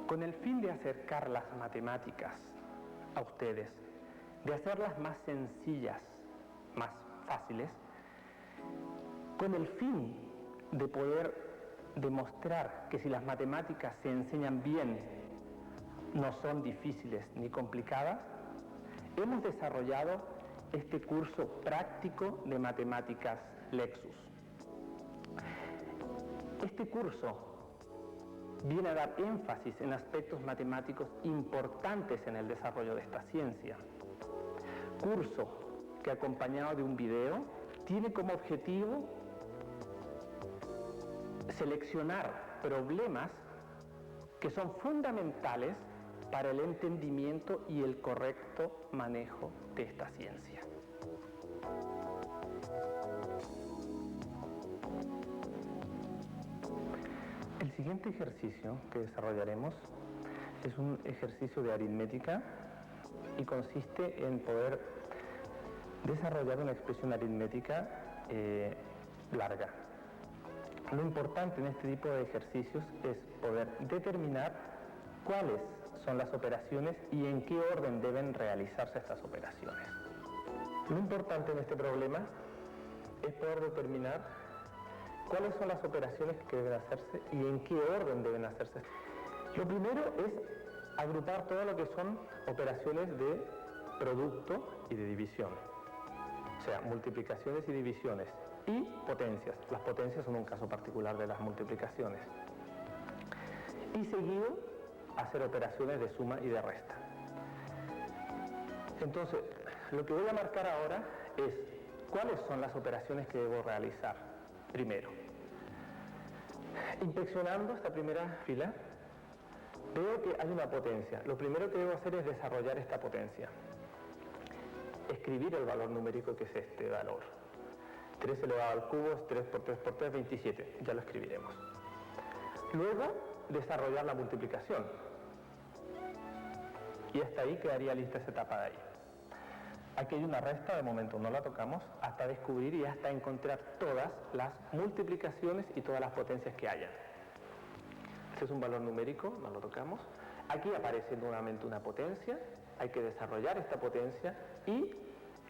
Con el fin de acercar las matemáticas a ustedes, de hacerlas más sencillas, más fáciles, con el fin de poder demostrar que si las matemáticas se enseñan bien, no son difíciles ni complicadas, hemos desarrollado este curso práctico de matemáticas Lexus. Este curso viene a dar énfasis en aspectos matemáticos importantes en el desarrollo de esta ciencia. Curso que, acompañado de un video, tiene como objetivo seleccionar problemas que son fundamentales para el entendimiento y el correcto manejo de esta ciencia. El siguiente ejercicio que desarrollaremos es un ejercicio de aritmética y consiste en poder desarrollar una expresión aritmética larga. Lo importante en este tipo de ejercicios es poder determinar cuáles son las operaciones y en qué orden deben realizarse estas operaciones. Lo importante en este problema es poder determinar cuáles son las operaciones que deben hacerse y en qué orden deben hacerse. Lo primero es agrupar todo lo que son operaciones de producto y de división, o sea, multiplicaciones y divisiones, y potencias. Las potencias son un caso particular de las multiplicaciones. Y seguido, hacer operaciones de suma y de resta. Entonces, lo que voy a marcar ahora es cuáles son las operaciones que debo realizar. Primero, inspeccionando esta primera fila, veo que hay una potencia. Lo primero que debo hacer es desarrollar esta potencia. Escribir el valor numérico que es este valor. 3 elevado al cubo es 3 por 3 por 3, 27. Ya lo escribiremos. Luego, desarrollar la multiplicación. Y hasta ahí quedaría lista esa etapa de ahí. Aquí hay una resta, de momento no la tocamos, hasta descubrir y hasta encontrar todas las multiplicaciones y todas las potencias que hayan. Este es un valor numérico, no lo tocamos. Aquí aparece nuevamente una potencia, hay que desarrollar esta potencia y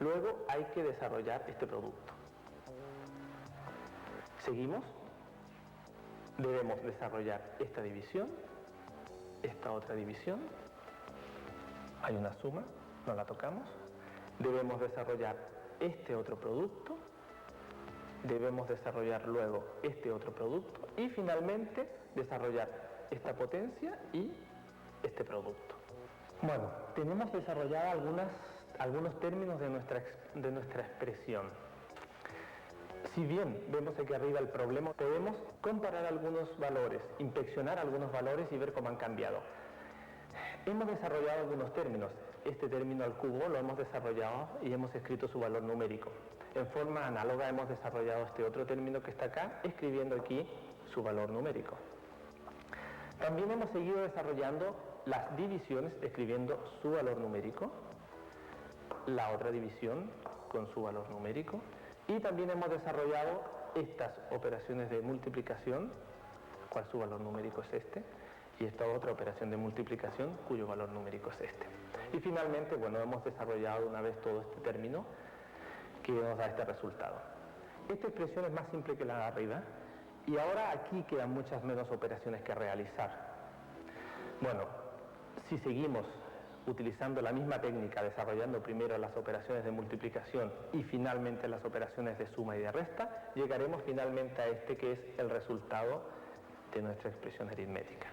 luego hay que desarrollar este producto. Seguimos. Debemos desarrollar esta división, esta otra división. Hay una suma, no la tocamos. Debemos desarrollar este otro producto. Debemos desarrollar luego este otro producto. Y finalmente desarrollar esta potencia y este producto. Bueno, tenemos desarrollado algunos términos de nuestra expresión. Si bien vemos aquí arriba el problema, podemos comparar algunos valores, inspeccionar algunos valores y ver cómo han cambiado. Hemos desarrollado algunos términos. Este término al cubo lo hemos desarrollado y hemos escrito su valor numérico. En forma análoga hemos desarrollado este otro término que está acá, escribiendo aquí su valor numérico. También hemos seguido desarrollando las divisiones, escribiendo su valor numérico, la otra división con su valor numérico, y también hemos desarrollado estas operaciones de multiplicación, cual su valor numérico es este, y esta otra operación de multiplicación cuyo valor numérico es este. Y finalmente, bueno, hemos desarrollado una vez todo este término que nos da este resultado. Esta expresión es más simple que la de arriba y ahora aquí quedan muchas menos operaciones que realizar. Bueno, si seguimos utilizando la misma técnica, desarrollando primero las operaciones de multiplicación y finalmente las operaciones de suma y de resta, llegaremos finalmente a este que es el resultado de nuestra expresión aritmética.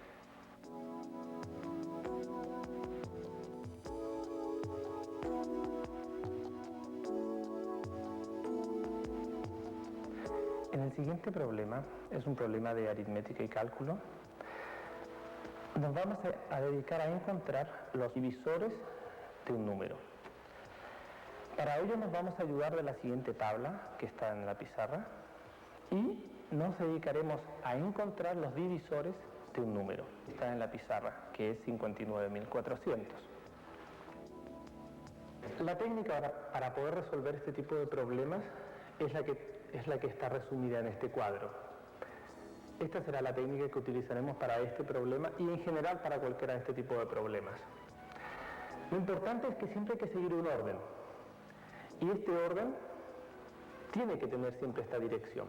En el siguiente problema, es un problema de aritmética y cálculo, nos vamos a dedicar a encontrar los divisores de un número. Para ello nos vamos a ayudar de la siguiente tabla que está en la pizarra y nos dedicaremos a encontrar los divisores de un número que está en la pizarra, que es 59.400. La técnica para poder resolver este tipo de problemas es la que está resumida en este cuadro. Esta será la técnica que utilizaremos para este problema y en general para cualquiera de este tipo de problemas. Lo importante es que siempre hay que seguir un orden. Y este orden tiene que tener siempre esta dirección.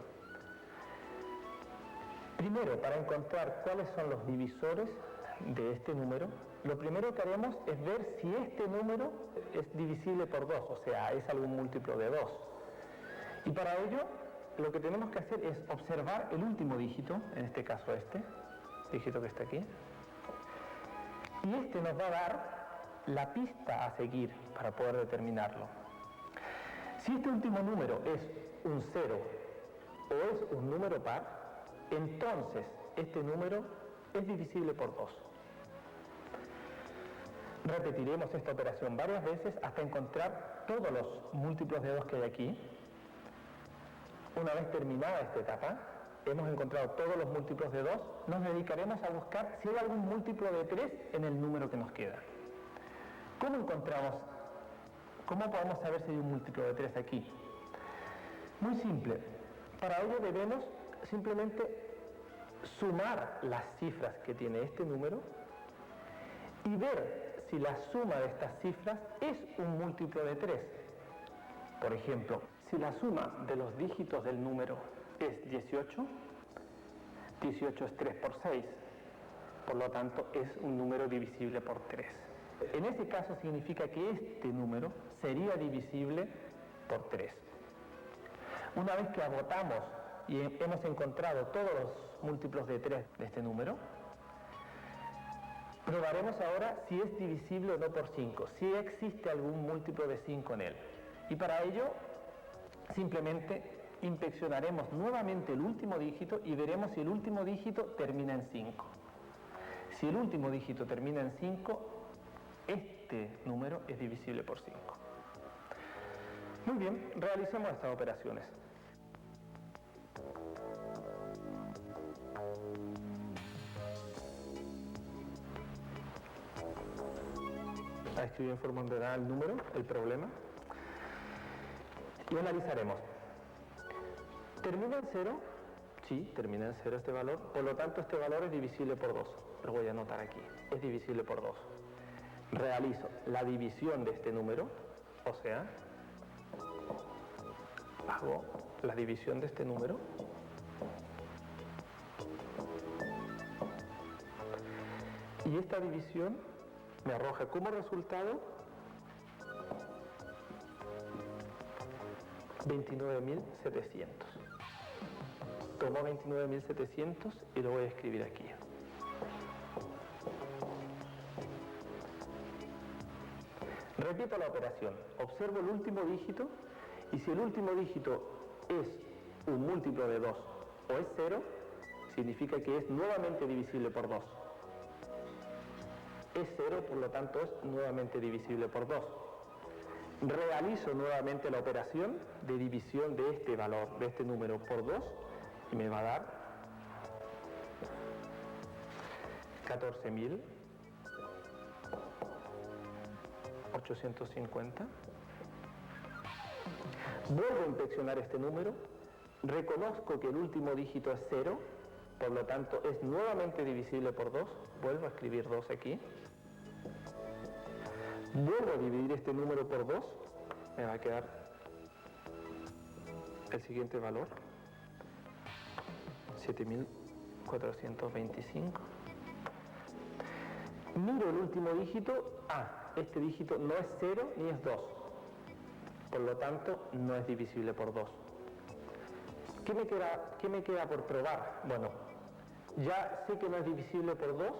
Primero, para encontrar cuáles son los divisores de este número, lo primero que haremos es ver si este número es divisible por 2, o sea, es algún múltiplo de 2. Y para ello, lo que tenemos que hacer es observar el último dígito, en este caso este dígito que está aquí, y este nos va a dar la pista a seguir para poder determinarlo. Si este último número es un 0 o es un número par, entonces este número es divisible por 2. Repetiremos esta operación varias veces hasta encontrar todos los múltiplos de 2 que hay aquí. Una vez terminada esta etapa, hemos encontrado todos los múltiplos de 2, nos dedicaremos a buscar si hay algún múltiplo de 3 en el número que nos queda. ¿Cómo podemos saber si hay un múltiplo de 3 aquí? Muy simple. Para ello debemos simplemente sumar las cifras que tiene este número y ver si la suma de estas cifras es un múltiplo de 3. Por ejemplo, si la suma de los dígitos del número es 18, 18 es 3 por 6, por lo tanto es un número divisible por 3. En ese caso significa que este número sería divisible por 3. Una vez que agotamos y hemos encontrado todos los múltiplos de 3 de este número, probaremos ahora si es divisible o no por 5, si existe algún múltiplo de 5 en él. Y para ello, simplemente inspeccionaremos nuevamente el último dígito y veremos si el último dígito termina en 5. Si el último dígito termina en 5, este número es divisible por 5. Muy bien, realicemos estas operaciones. A escribir en forma ordenada el número, el problema, y analizaremos. ¿Termina en 0? Sí, termina en 0 este valor, por lo tanto este valor es divisible por 2. Lo voy a anotar aquí, es divisible por 2. Realizo la división de este número, o sea, hago la división de este número y esta división me arroja como resultado 29.700. Tomo 29.700 y lo voy a escribir aquí. Repito la operación, observo el último dígito y si el último dígito es un múltiplo de 2 o es 0, significa que es nuevamente divisible por 2. Es 0, por lo tanto es nuevamente divisible por 2. Realizo nuevamente la operación de división de este valor, de este número por 2 y me va a dar 14.850. Vuelvo a inspeccionar este número, reconozco que el último dígito es 0, por lo tanto es nuevamente divisible por 2, vuelvo a escribir 2 aquí. Vuelvo a dividir este número por 2, me va a quedar el siguiente valor, 7.425. Miro el último dígito, este dígito no es 0 ni es 2, por lo tanto no es divisible por 2. ¿Qué me queda por probar? Bueno, ya sé que no es divisible por 2,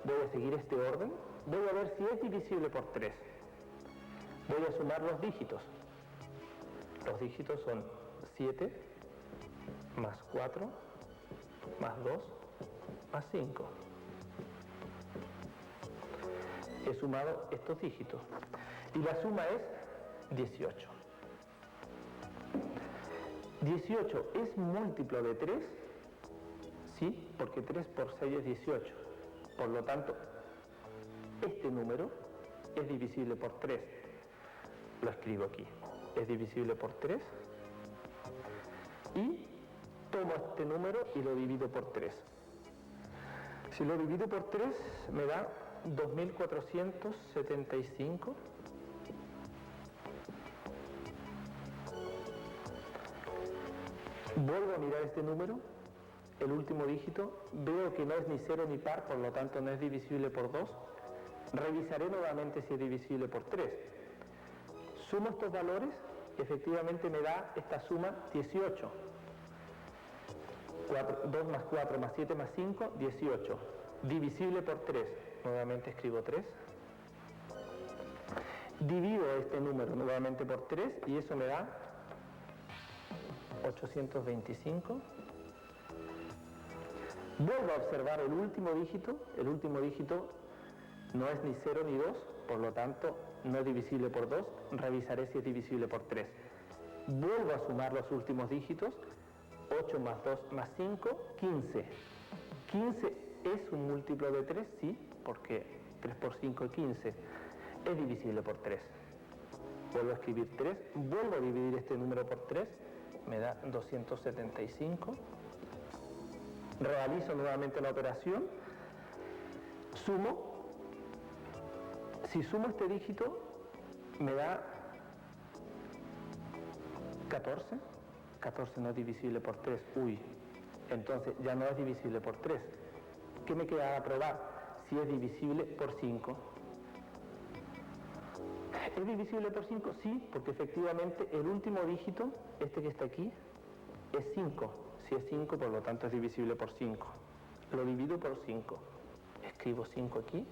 voy a seguir este orden. Voy a ver si es divisible por 3. Voy a sumar los dígitos. Los dígitos son 7, más 4, más 2, más 5. He sumado estos dígitos. Y la suma es 18. 18 es múltiplo de 3, sí, porque 3 por 6 es 18. Por lo tanto, este número es divisible por 3. Lo escribo aquí. Es divisible por 3. Y tomo este número y lo divido por 3. Si lo divido por 3 me da 2475. Vuelvo a mirar este número, el último dígito, veo que no es ni 0 ni par, por lo tanto no es divisible por 2. Revisaré nuevamente si es divisible por 3. Sumo estos valores y efectivamente me da esta suma 18. 2 más 4 más 7 más 5, 18. Divisible por 3. Nuevamente escribo 3. Divido este número nuevamente por 3 y eso me da 825. Vuelvo a observar el último dígito. El último dígito no es ni 0 ni 2, por lo tanto no es divisible por 2. Revisaré si es divisible por 3. Vuelvo a sumar los últimos dígitos. 8 más 2 más 5, 15. 15 es un múltiplo de 3, sí, porque 3 por 5 es 15. Es divisible por 3. Vuelvo a escribir 3, vuelvo a dividir este número por 3, me da 275. Realizo nuevamente la operación, sumo. Si sumo este dígito, me da 14. 14 no es divisible por 3. Uy, entonces ya no es divisible por 3. ¿Qué me queda a probar? Si es divisible por 5. ¿Es divisible por 5? Sí, porque efectivamente el último dígito, este que está aquí, es 5. Si es 5, por lo tanto es divisible por 5. Lo divido por 5. Escribo 5 aquí,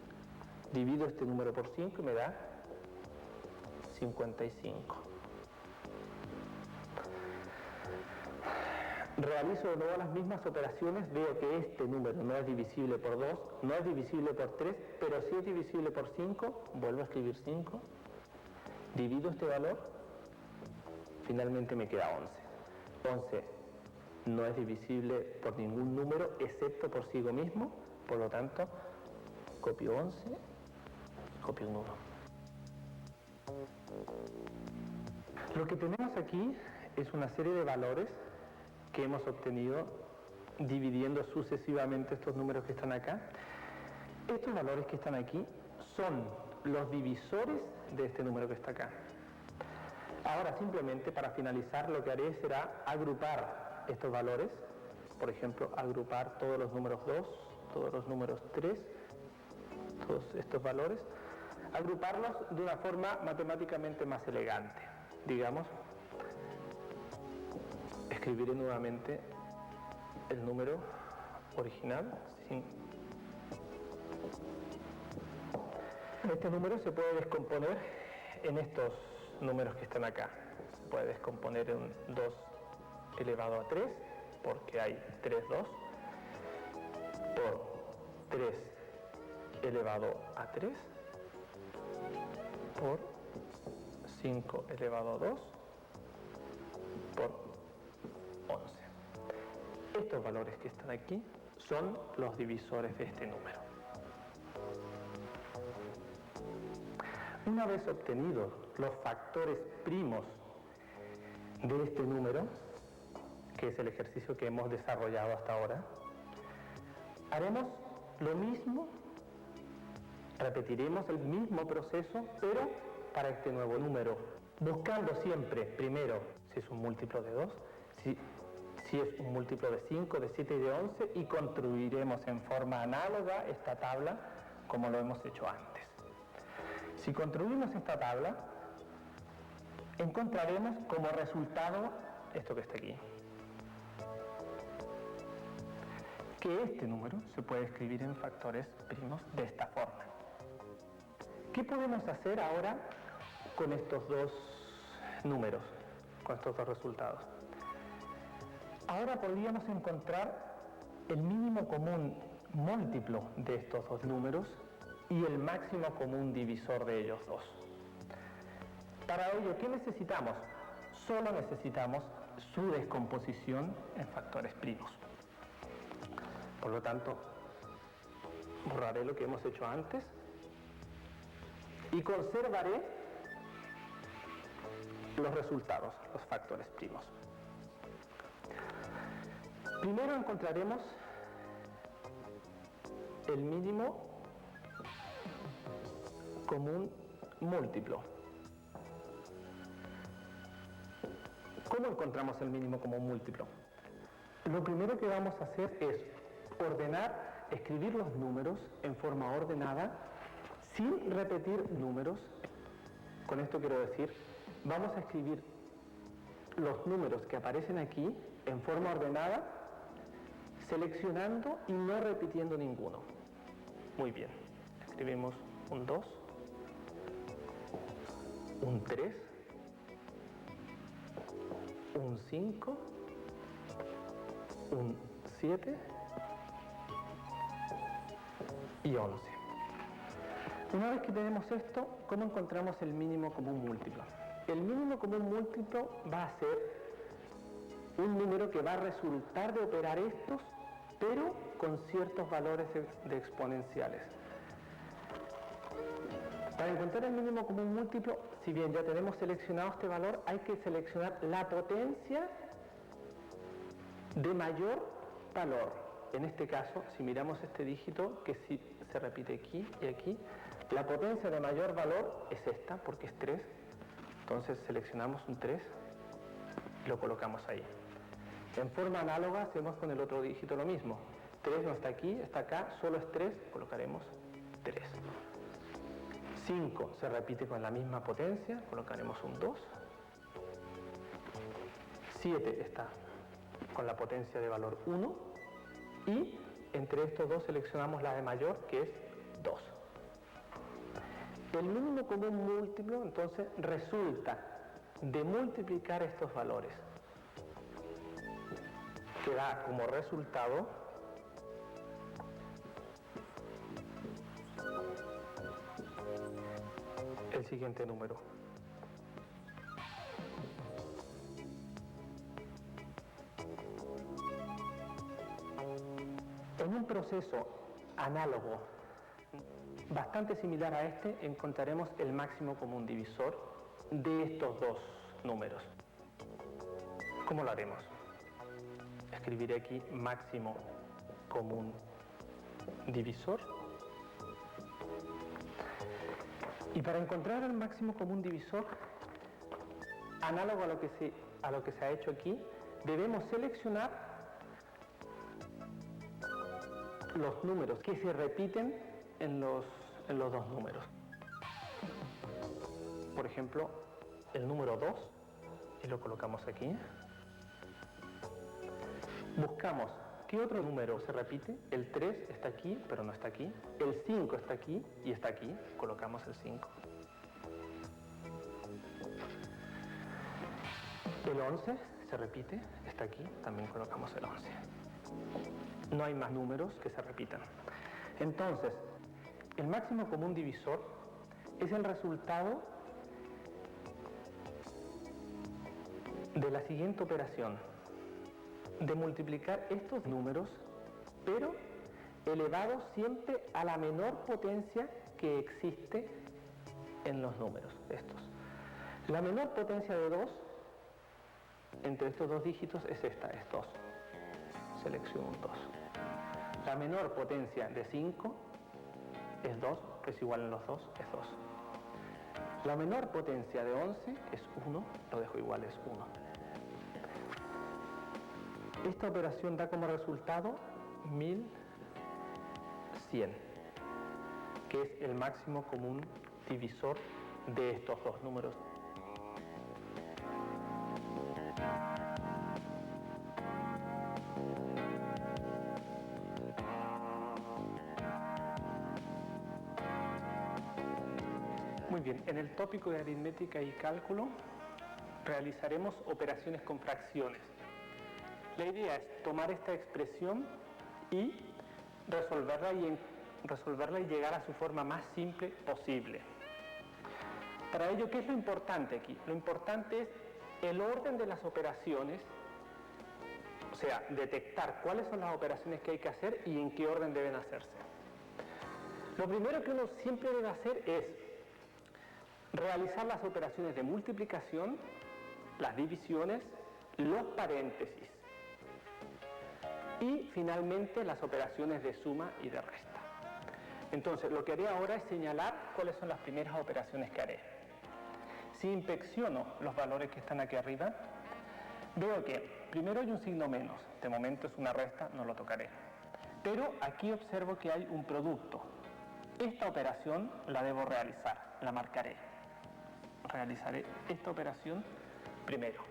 divido este número por 5 y me da 55. Realizo de nuevo las mismas operaciones, veo que este número no es divisible por 2, no es divisible por 3, pero sí es divisible por 5, vuelvo a escribir 5, divido este valor, finalmente me queda 11. 11 no es divisible por ningún número excepto por sí mismo, por lo tanto copio 11, copio un 1. Lo que tenemos aquí es una serie de valores que hemos obtenido dividiendo sucesivamente estos números que están acá. Estos valores que están aquí son los divisores de este número que está acá. Ahora simplemente para finalizar lo que haré será agrupar estos valores, por ejemplo agrupar todos los números 2, todos los números 3, todos estos valores, agruparlos de una forma matemáticamente más elegante, digamos. Escribiré nuevamente el número original. Este número se puede descomponer en estos números que están acá. Se puede descomponer en 2 elevado a 3, porque hay 3 2, por 3 elevado a 3, por 5 elevado a 2, por 11. Estos valores que están aquí son los divisores de este número. Una vez obtenidos los factores primos de este número, que es el ejercicio que hemos desarrollado hasta ahora, haremos lo mismo, repetiremos el mismo proceso, pero para este nuevo número, buscando siempre, primero, si es un múltiplo de 2, si es un múltiplo de 5, de 7 y de 11, y construiremos en forma análoga esta tabla como lo hemos hecho antes. Si construimos esta tabla, encontraremos como resultado esto que está aquí. Que este número se puede escribir en factores primos de esta forma. ¿Qué podemos hacer ahora con estos dos números, con estos dos resultados? Ahora podríamos encontrar el mínimo común múltiplo de estos dos números y el máximo común divisor de ellos dos. Para ello, ¿qué necesitamos? Solo necesitamos su descomposición en factores primos. Por lo tanto, borraré lo que hemos hecho antes y conservaré los resultados, los factores primos. Primero encontraremos el mínimo común múltiplo. ¿Cómo encontramos el mínimo común múltiplo? Lo primero que vamos a hacer es ordenar, escribir los números en forma ordenada, sin repetir números. Con esto quiero decir, vamos a escribir los números que aparecen aquí en forma ordenada, seleccionando y no repitiendo ninguno. Muy bien, escribimos un 2, un 3, un 5, un 7 y 11. Una vez que tenemos esto, ¿cómo encontramos el mínimo común múltiplo? El mínimo común múltiplo va a ser un número que va a resultar de operar estos, pero con ciertos valores de exponenciales. Para encontrar el mínimo común múltiplo, si bien ya tenemos seleccionado este valor, hay que seleccionar la potencia de mayor valor. En este caso, si miramos este dígito, que si se repite aquí y aquí, la potencia de mayor valor es esta, porque es 3. Entonces seleccionamos un 3 y lo colocamos ahí. En forma análoga hacemos con el otro dígito lo mismo. 3 no está aquí, está acá, solo es 3, colocaremos 3. 5 se repite con la misma potencia, colocaremos un 2. 7 está con la potencia de valor 1. Y entre estos dos seleccionamos la de mayor, que es 2. El mínimo común múltiplo, entonces, resulta de multiplicar estos valores, que da como resultado el siguiente número. En un proceso análogo bastante similar a este, encontraremos el máximo común divisor de estos dos números. ¿Cómo lo haremos? Escribiré aquí máximo común divisor. Y para encontrar el máximo común divisor, análogo a lo que se ha hecho aquí, debemos seleccionar los números que se repiten en los dos números. Por ejemplo, el número 2, y lo colocamos aquí. Buscamos qué otro número se repite. El 3 está aquí, pero no está aquí. El 5 está aquí y está aquí. Colocamos el 5. El 11 se repite, está aquí, también colocamos el 11. No hay más números que se repitan. Entonces, el máximo común divisor es el resultado de la siguiente operación, de multiplicar estos números, pero elevados siempre a la menor potencia que existe en los números estos. La menor potencia de 2 entre estos dos dígitos es esta, es 2. Selecciono un 2. La menor potencia de 5 es 2, que es igual en los dos, es 2. La menor potencia de 11 es 1, lo dejo igual, es 1. Esta operación da como resultado 1100, que es el máximo común divisor de estos dos números. Muy bien, en el tópico de aritmética y cálculo realizaremos operaciones con fracciones. La idea es tomar esta expresión y resolverla y llegar a su forma más simple posible. Para ello, ¿qué es lo importante aquí? Lo importante es el orden de las operaciones, o sea, detectar cuáles son las operaciones que hay que hacer y en qué orden deben hacerse. Lo primero que uno siempre debe hacer es realizar las operaciones de multiplicación, las divisiones, los paréntesis. y finalmente las operaciones de suma y de resta. Entonces, lo que haré ahora es señalar cuáles son las primeras operaciones que haré. Si inspecciono los valores que están aquí arriba, veo que primero hay un signo menos, de momento es una resta, no lo tocaré. Pero aquí observo que hay un producto. Esta operación la debo realizar, la marcaré. Realizaré esta operación primero.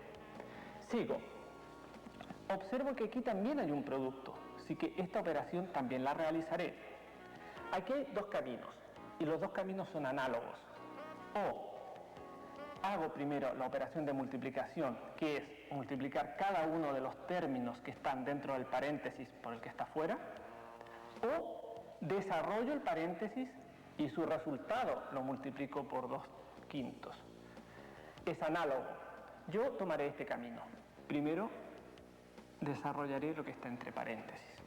Sigo. Observo que aquí también hay un producto, así que esta operación también la realizaré. Aquí hay dos caminos, y los dos caminos son análogos. O hago primero la operación de multiplicación, que es multiplicar cada uno de los términos que están dentro del paréntesis por el que está fuera, o desarrollo el paréntesis y su resultado lo multiplico por 2/5. Es análogo. Yo tomaré este camino. Primero desarrollaré lo que está entre paréntesis.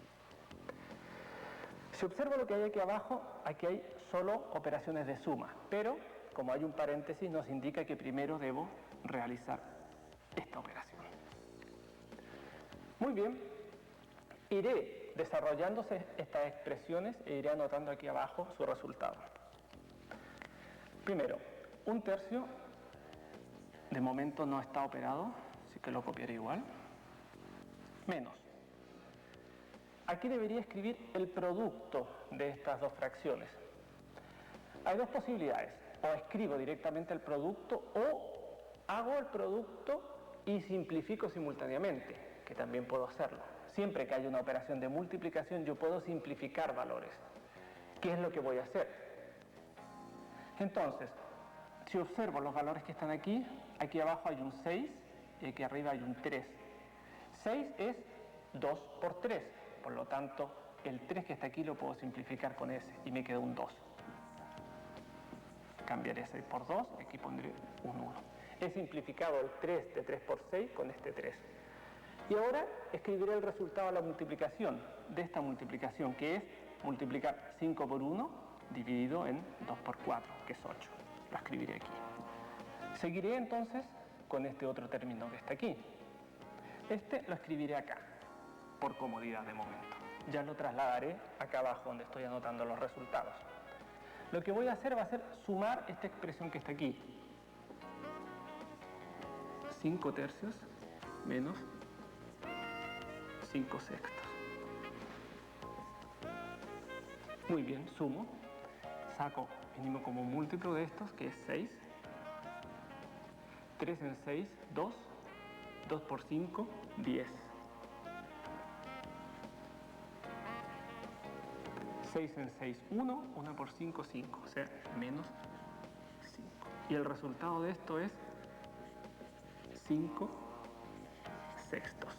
Si observo lo que hay aquí abajo, aquí hay solo operaciones de suma, pero como hay un paréntesis nos indica que primero debo realizar esta operación. Muy bien, iré desarrollándose estas expresiones e iré anotando aquí abajo su resultado. Primero, 1/3 de momento no está operado, así que lo copiaré igual, menos. Aquí debería escribir el producto de estas dos fracciones. Hay dos posibilidades, o escribo directamente el producto o hago el producto y simplifico simultáneamente, que también puedo hacerlo. Siempre que haya una operación de multiplicación yo puedo simplificar valores. ¿Qué es lo que voy a hacer? Entonces, si observo los valores que están aquí, aquí abajo hay un 6 y aquí arriba hay un 3. 6 es 2 por 3, por lo tanto el 3 que está aquí lo puedo simplificar con ese y me queda un 2. Cambiaré 6 por 2, aquí pondré un 1. He simplificado el 3 de 3 por 6 con este 3. Y ahora escribiré el resultado de la multiplicación, de esta multiplicación, que es multiplicar 5 por 1 dividido en 2 por 4, que es 8. Lo escribiré aquí. Seguiré entonces con este otro término que está aquí. Este lo escribiré acá, por comodidad de momento. Ya lo trasladaré acá abajo donde estoy anotando los resultados. Lo que voy a hacer va a ser sumar esta expresión que está aquí. 5/3 menos 5/6. Muy bien, sumo. Saco mínimo como múltiplo de estos, que es 6. 3 en 6, 2. 2 por 5, 10. 6 en 6, 1. 1 por 5, 5. O sea, menos 5. Y el resultado de esto es 5/6.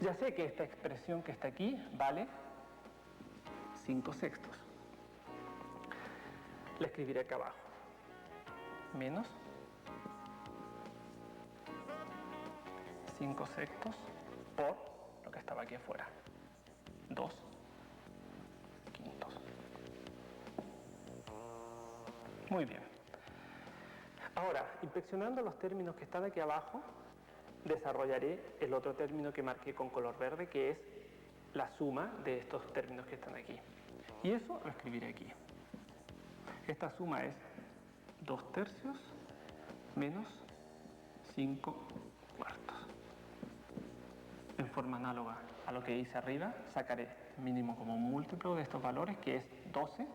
Ya sé que esta expresión que está aquí vale 5/6. La escribiré acá abajo. Menos 5/6 por lo que estaba aquí afuera. 2/5. Muy bien. Ahora, inspeccionando los términos que están aquí abajo, desarrollaré el otro término que marqué con color verde, que es la suma de estos términos que están aquí. Y eso lo escribiré aquí. Esta suma es 2/3 menos 5/4. En forma análoga a lo que hice arriba, sacaré mínimo como múltiplo de estos valores, que es 12.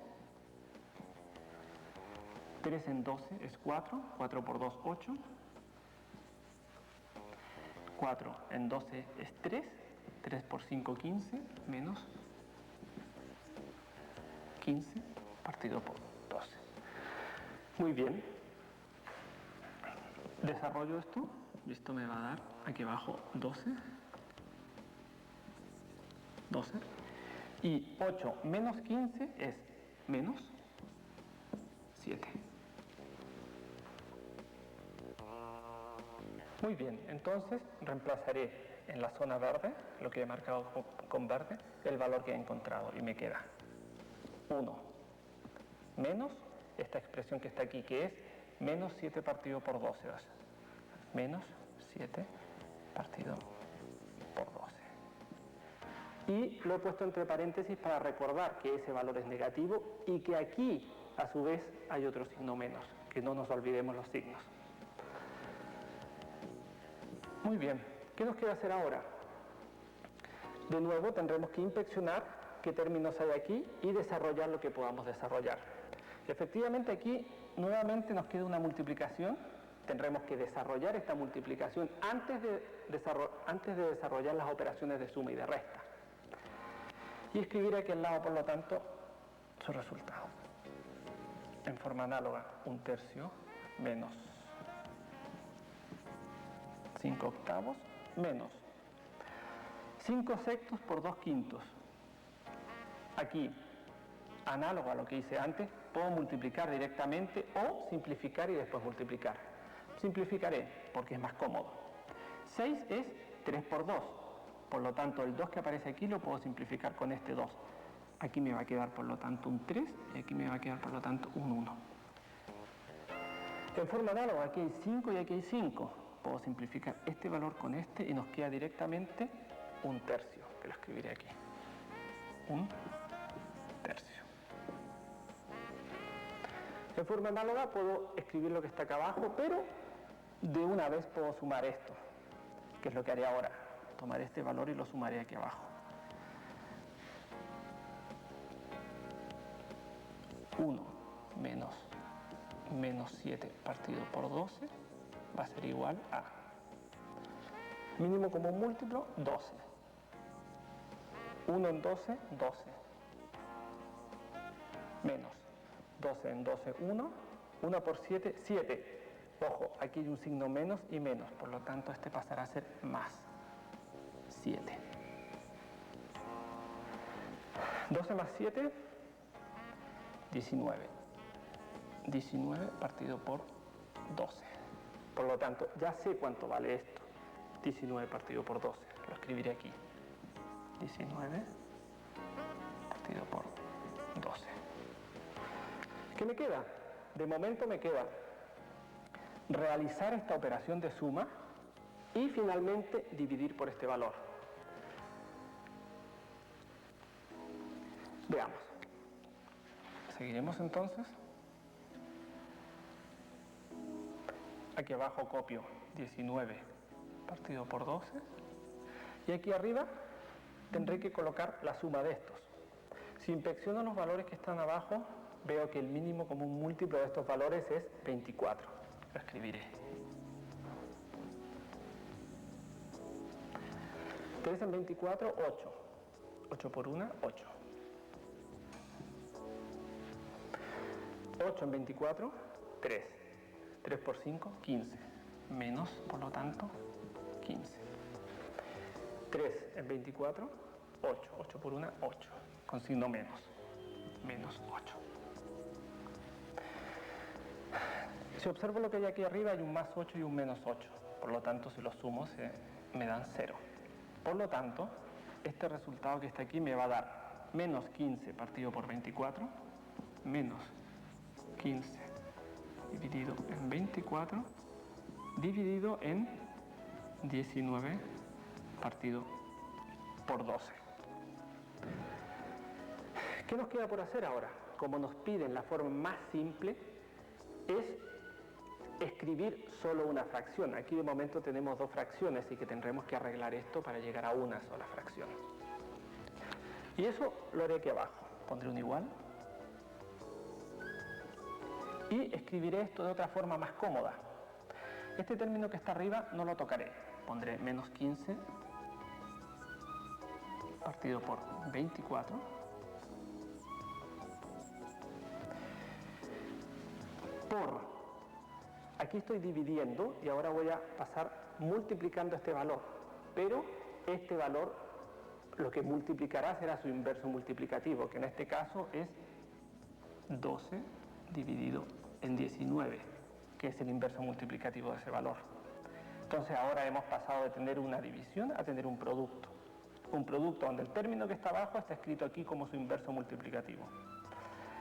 3 en 12 es 4. 4 por 2, 8. 4 en 12 es 3. 3 por 5, 15. Menos 15 partido por 12. Muy bien. Desarrollo esto. Y esto me va a dar aquí abajo 12. 12. Y 8 menos 15 es menos 7. Muy bien, entonces reemplazaré en la zona verde, lo que he marcado con verde, el valor que he encontrado y me queda 1 menos esta expresión que está aquí, que es menos 7 partido por 12. Menos 7 partido por 12. Y lo he puesto entre paréntesis para recordar que ese valor es negativo y que aquí, a su vez, hay otro signo menos, que no nos olvidemos los signos. Muy bien, ¿qué nos queda hacer ahora? De nuevo tendremos que inspeccionar qué términos hay aquí y desarrollar lo que podamos desarrollar. Efectivamente aquí nuevamente nos queda una multiplicación. Tendremos que desarrollar esta multiplicación antes de desarrollar las operaciones de suma y de resta. Y escribir aquí al lado, por lo tanto, su resultado. En forma análoga, 1/3 menos 5/8 menos 5/6 por 2/5. Aquí, análogo a lo que hice antes, puedo multiplicar directamente o simplificar y después multiplicar. Simplificaré porque es más cómodo. 6 es 3 por 2. Por lo tanto, el 2 que aparece aquí lo puedo simplificar con este 2. Aquí me va a quedar, por lo tanto, un 3 y aquí me va a quedar, por lo tanto, un 1. En forma análoga, aquí hay 5 y aquí hay 5. Puedo simplificar este valor con este y nos queda directamente 1/3, que lo escribiré aquí. 1/3. En forma análoga puedo escribir lo que está acá abajo, pero de una vez puedo sumar esto, que es lo que haré ahora. Tomaré este valor y lo sumaré aquí abajo. 1 menos 7 partido por 12 va a ser igual a mínimo común múltiplo 12. 1 en 12, 12. Menos 12 en 12, 1. 1 por 7, 7. Ojo, aquí hay un signo menos y menos, por lo tanto este pasará a ser más 7. 12 más 7, 19. 19 partido por 12. Por lo tanto, ya sé cuánto vale esto. 19 partido por 12. Lo escribiré aquí. 19 partido por 12. ¿Qué me queda? De momento me queda realizar esta operación de suma y finalmente dividir por este valor. Veamos. Seguiremos entonces. Aquí abajo copio 19 partido por 12 y aquí arriba tendré que colocar la suma de estos. Si inspecciono los valores que están abajo, veo que el mínimo común múltiplo de estos valores es 24. Lo escribiré. 3 en 24, 8. 8 por 1, 8. 8 en 24, 3. 3 por 5, 15. Menos, por lo tanto, 15. 3 en 24, 8. 8 por 1, 8. Con signo menos. Menos 8. Si observo lo que hay aquí arriba, hay un más 8 y un menos 8. Por lo tanto, si los sumo, me dan 0. Por lo tanto, este resultado que está aquí me va a dar menos 15 partido por 24, menos 15 dividido en 24, dividido en 19 partido por 12. ¿Qué nos queda por hacer ahora? Como nos piden la forma más simple, es escribir solo una fracción. Aquí de momento tenemos dos fracciones y que tendremos que arreglar esto para llegar a una sola fracción. Y eso lo haré aquí abajo. Pondré un igual. Y escribiré esto de otra forma más cómoda. Este término que está arriba no lo tocaré. Pondré menos 15 partido por 24. Por, aquí estoy dividiendo y ahora voy a pasar multiplicando este valor. Pero este valor lo que multiplicará será su inverso multiplicativo, que en este caso es 12 dividido en 19, que es el inverso multiplicativo de ese valor. Entonces ahora hemos pasado de tener una división a tener un producto. Un producto donde el término que está abajo está escrito aquí como su inverso multiplicativo.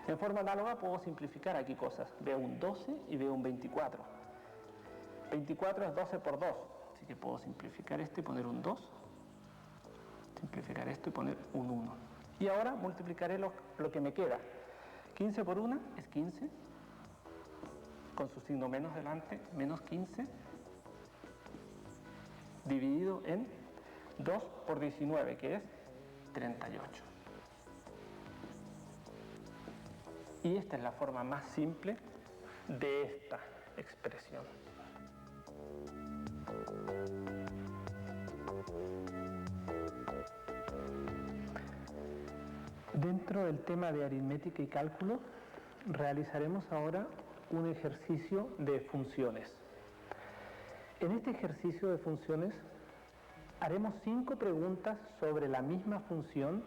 En forma análoga puedo simplificar aquí cosas. Veo un 12 y veo un 24. 24 es 12 por 2, así que puedo simplificar esto y poner un 2. Simplificar esto y poner un 1. Y ahora multiplicaré lo que me queda. 15 por 1 es 15, con su signo menos delante, menos 15, dividido en 2 por 19, que es 38. Y esta es la forma más simple de esta expresión. Dentro del tema de aritmética y cálculo, realizaremos ahora un ejercicio de funciones. En este ejercicio de funciones haremos 5 preguntas sobre la misma función.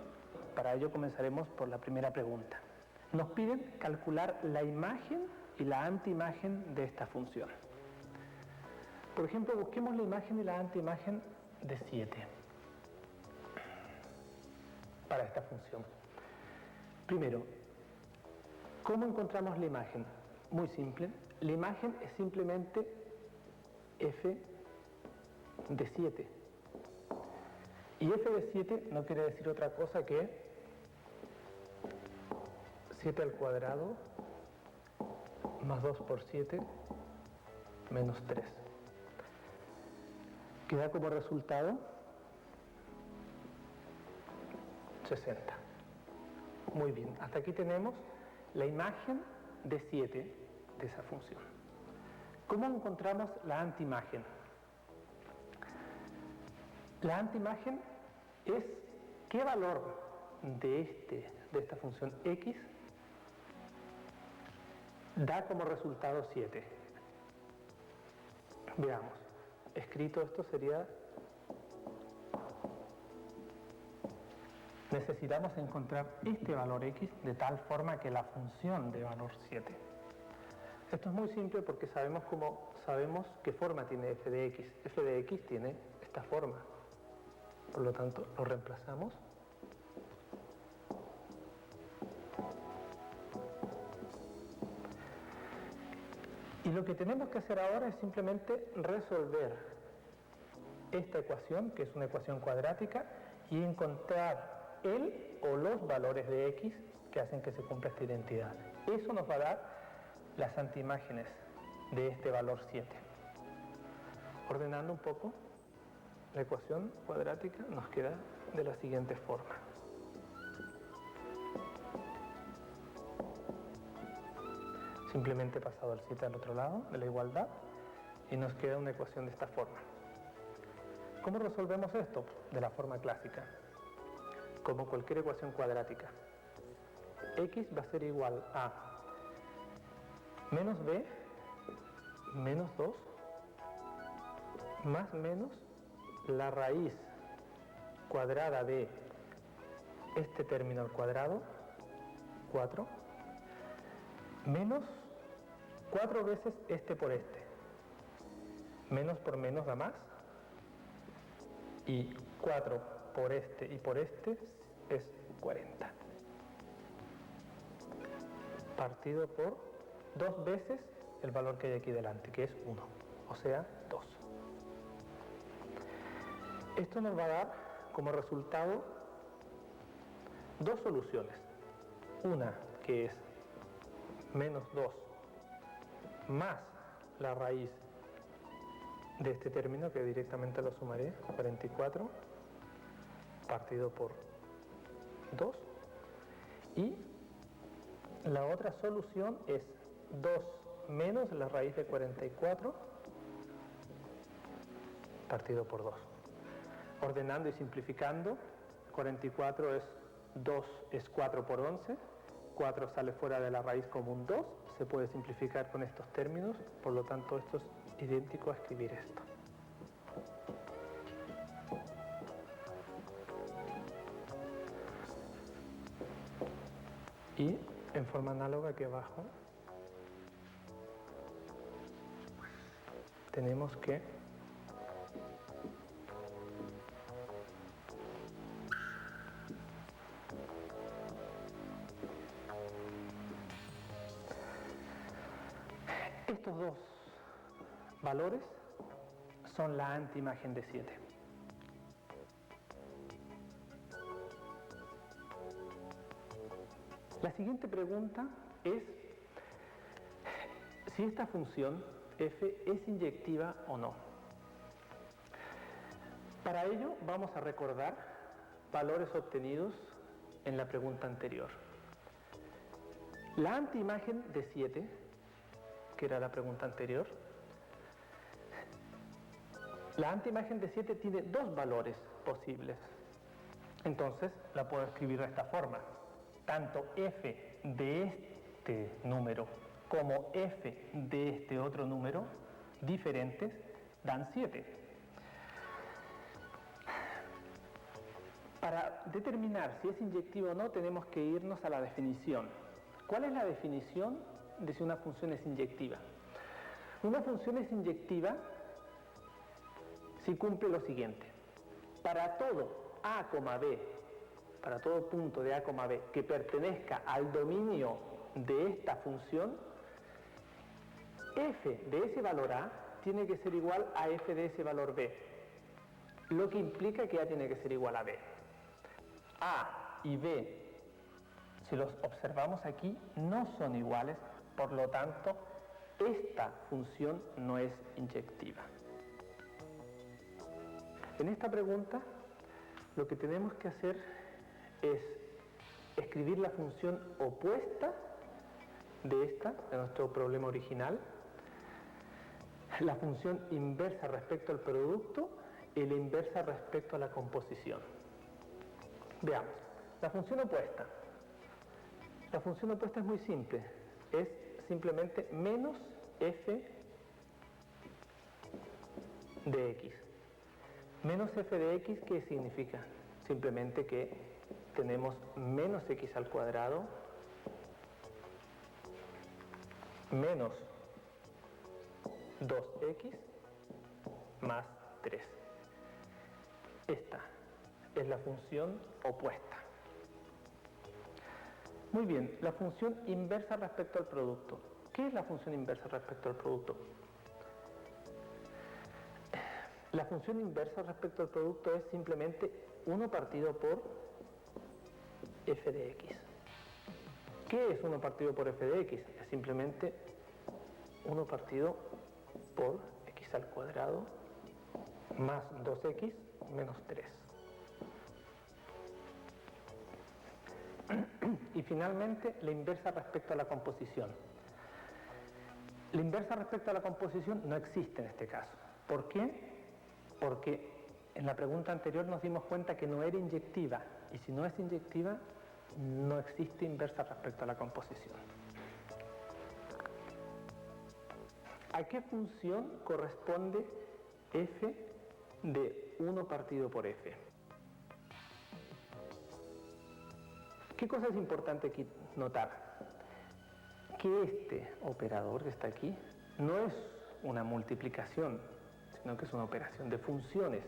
Para ello comenzaremos por la primera pregunta. Nos piden calcular la imagen y la antiimagen de esta función. Por ejemplo, busquemos la imagen y la antiimagen de 7 para esta función. Primero, ¿cómo encontramos la imagen? Muy simple. La imagen es simplemente f de 7. Y f de 7 no quiere decir otra cosa que 7 al cuadrado más 2 por 7 menos 3. Que da como resultado 60. Muy bien, hasta aquí tenemos la imagen de 7 de esa función. ¿Cómo encontramos la antiimagen? La antiimagen es qué valor de esta función x da como resultado 7. Veamos, escrito esto sería: necesitamos encontrar este valor x de tal forma que la función dé valor 7. Esto es muy simple porque sabemos qué forma tiene f de x. F de x tiene esta forma. Por lo tanto, lo reemplazamos. Y lo que tenemos que hacer ahora es simplemente resolver esta ecuación, que es una ecuación cuadrática, y encontrar el o los valores de x que hacen que se cumpla esta identidad. Eso nos va a dar las antiimágenes de este valor 7. Ordenando un poco, la ecuación cuadrática nos queda de la siguiente forma. Simplemente he pasado el 7 al otro lado de la igualdad y nos queda una ecuación de esta forma. ¿Cómo resolvemos esto? De la forma clásica, como cualquier ecuación cuadrática. X va a ser igual a menos b menos 2 más menos la raíz cuadrada de este término al cuadrado, 4, menos 4 veces este por este. Menos por menos da más. Y 4 por este y por este es 40. Partido por 2 veces el valor que hay aquí delante, que es 1, o sea, 2. Esto nos va a dar como resultado 2 soluciones. Una que es menos 2 más la raíz de este término, que directamente lo sumaré, 44, partido por 2. Y la otra solución es 2 menos la raíz de 44, partido por 2. Ordenando y simplificando, 44 es 2 es 4 por 11, 4 sale fuera de la raíz como un 2, se puede simplificar con estos términos, por lo tanto esto es idéntico a escribir esto. Y en forma análoga aquí abajo tenemos que estos dos valores son la antiimagen de 7. La siguiente pregunta es si esta función f es inyectiva o no. Para ello vamos a recordar valores obtenidos en la pregunta anterior. La antiimagen de 7, que era la pregunta anterior, la antiimagen de 7 tiene dos valores posibles. Entonces la puedo escribir de esta forma. Tanto f de este número como f de este otro número diferentes dan 7. Para determinar si es inyectiva o no tenemos que irnos a la definición. ¿Cuál es la definición de si una función es inyectiva? Una función es inyectiva si cumple lo siguiente. Para todo a, b, para todo punto de a, b que pertenezca al dominio de esta función, f de ese valor a tiene que ser igual a f de ese valor b, lo que implica que a tiene que ser igual a b. A y b, si los observamos aquí, no son iguales, por lo tanto, esta función no es inyectiva. En esta pregunta, lo que tenemos que hacer es escribir la función opuesta de nuestro problema original, la función inversa respecto al producto y la inversa respecto a la composición. Veamos, la función opuesta. La función opuesta es muy simple, es simplemente menos f de x. Menos f de x, ¿qué significa? Simplemente que tenemos menos x al cuadrado menos 2x más 3. Esta es la función opuesta. Muy bien, la función inversa respecto al producto. ¿Qué es la función inversa respecto al producto? La función inversa respecto al producto es simplemente 1 partido por f de x. ¿Qué es 1 partido por f de x? Es simplemente 1 partido por x al cuadrado más 2x menos 3. Y finalmente, la inversa respecto a la composición. La inversa respecto a la composición no existe en este caso. ¿Por qué? Porque en la pregunta anterior nos dimos cuenta que no era inyectiva, y si no es inyectiva, no existe inversa respecto a la composición. ¿A qué función corresponde f de 1 partido por f? ¿Qué cosa es importante aquí notar? Que este operador que está aquí no es una multiplicación, sino que es una operación de funciones.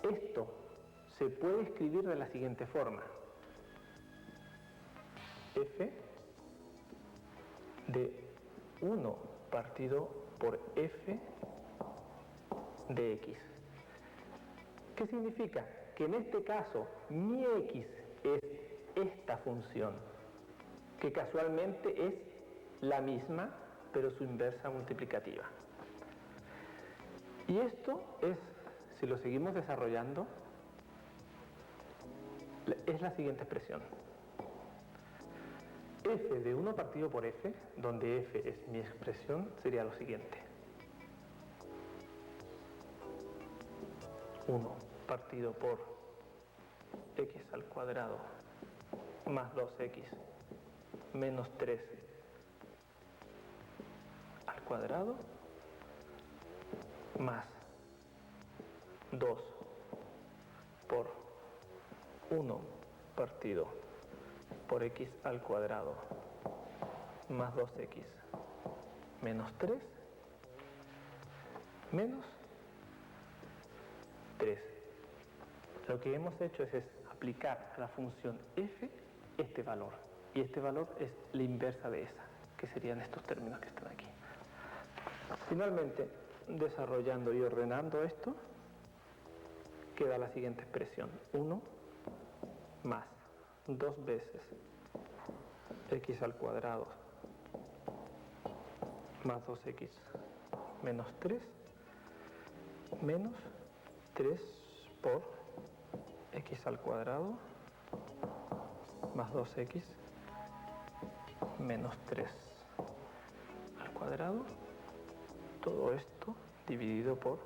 Esto se puede escribir de la siguiente forma. F de 1 partido por f de x. ¿Qué significa? Que en este caso mi x es esta función, que casualmente es la misma, pero su inversa multiplicativa. Y esto es, si lo seguimos desarrollando, es la siguiente expresión. F de 1 partido por f, donde f es mi expresión, sería lo siguiente. 1 partido por x al cuadrado más 2x menos 3 al cuadrado más 2 por 1 partido por x al cuadrado más 2x menos 3 menos 3. Lo que hemos hecho es aplicar a la función f este valor, y este valor es la inversa de esa, que serían estos términos que están aquí. Finalmente, desarrollando y ordenando esto, queda la siguiente expresión: 1 más 2 veces x al cuadrado más 2x menos 3 menos 3 por x al cuadrado más 2x menos 3 al cuadrado, todo esto dividido por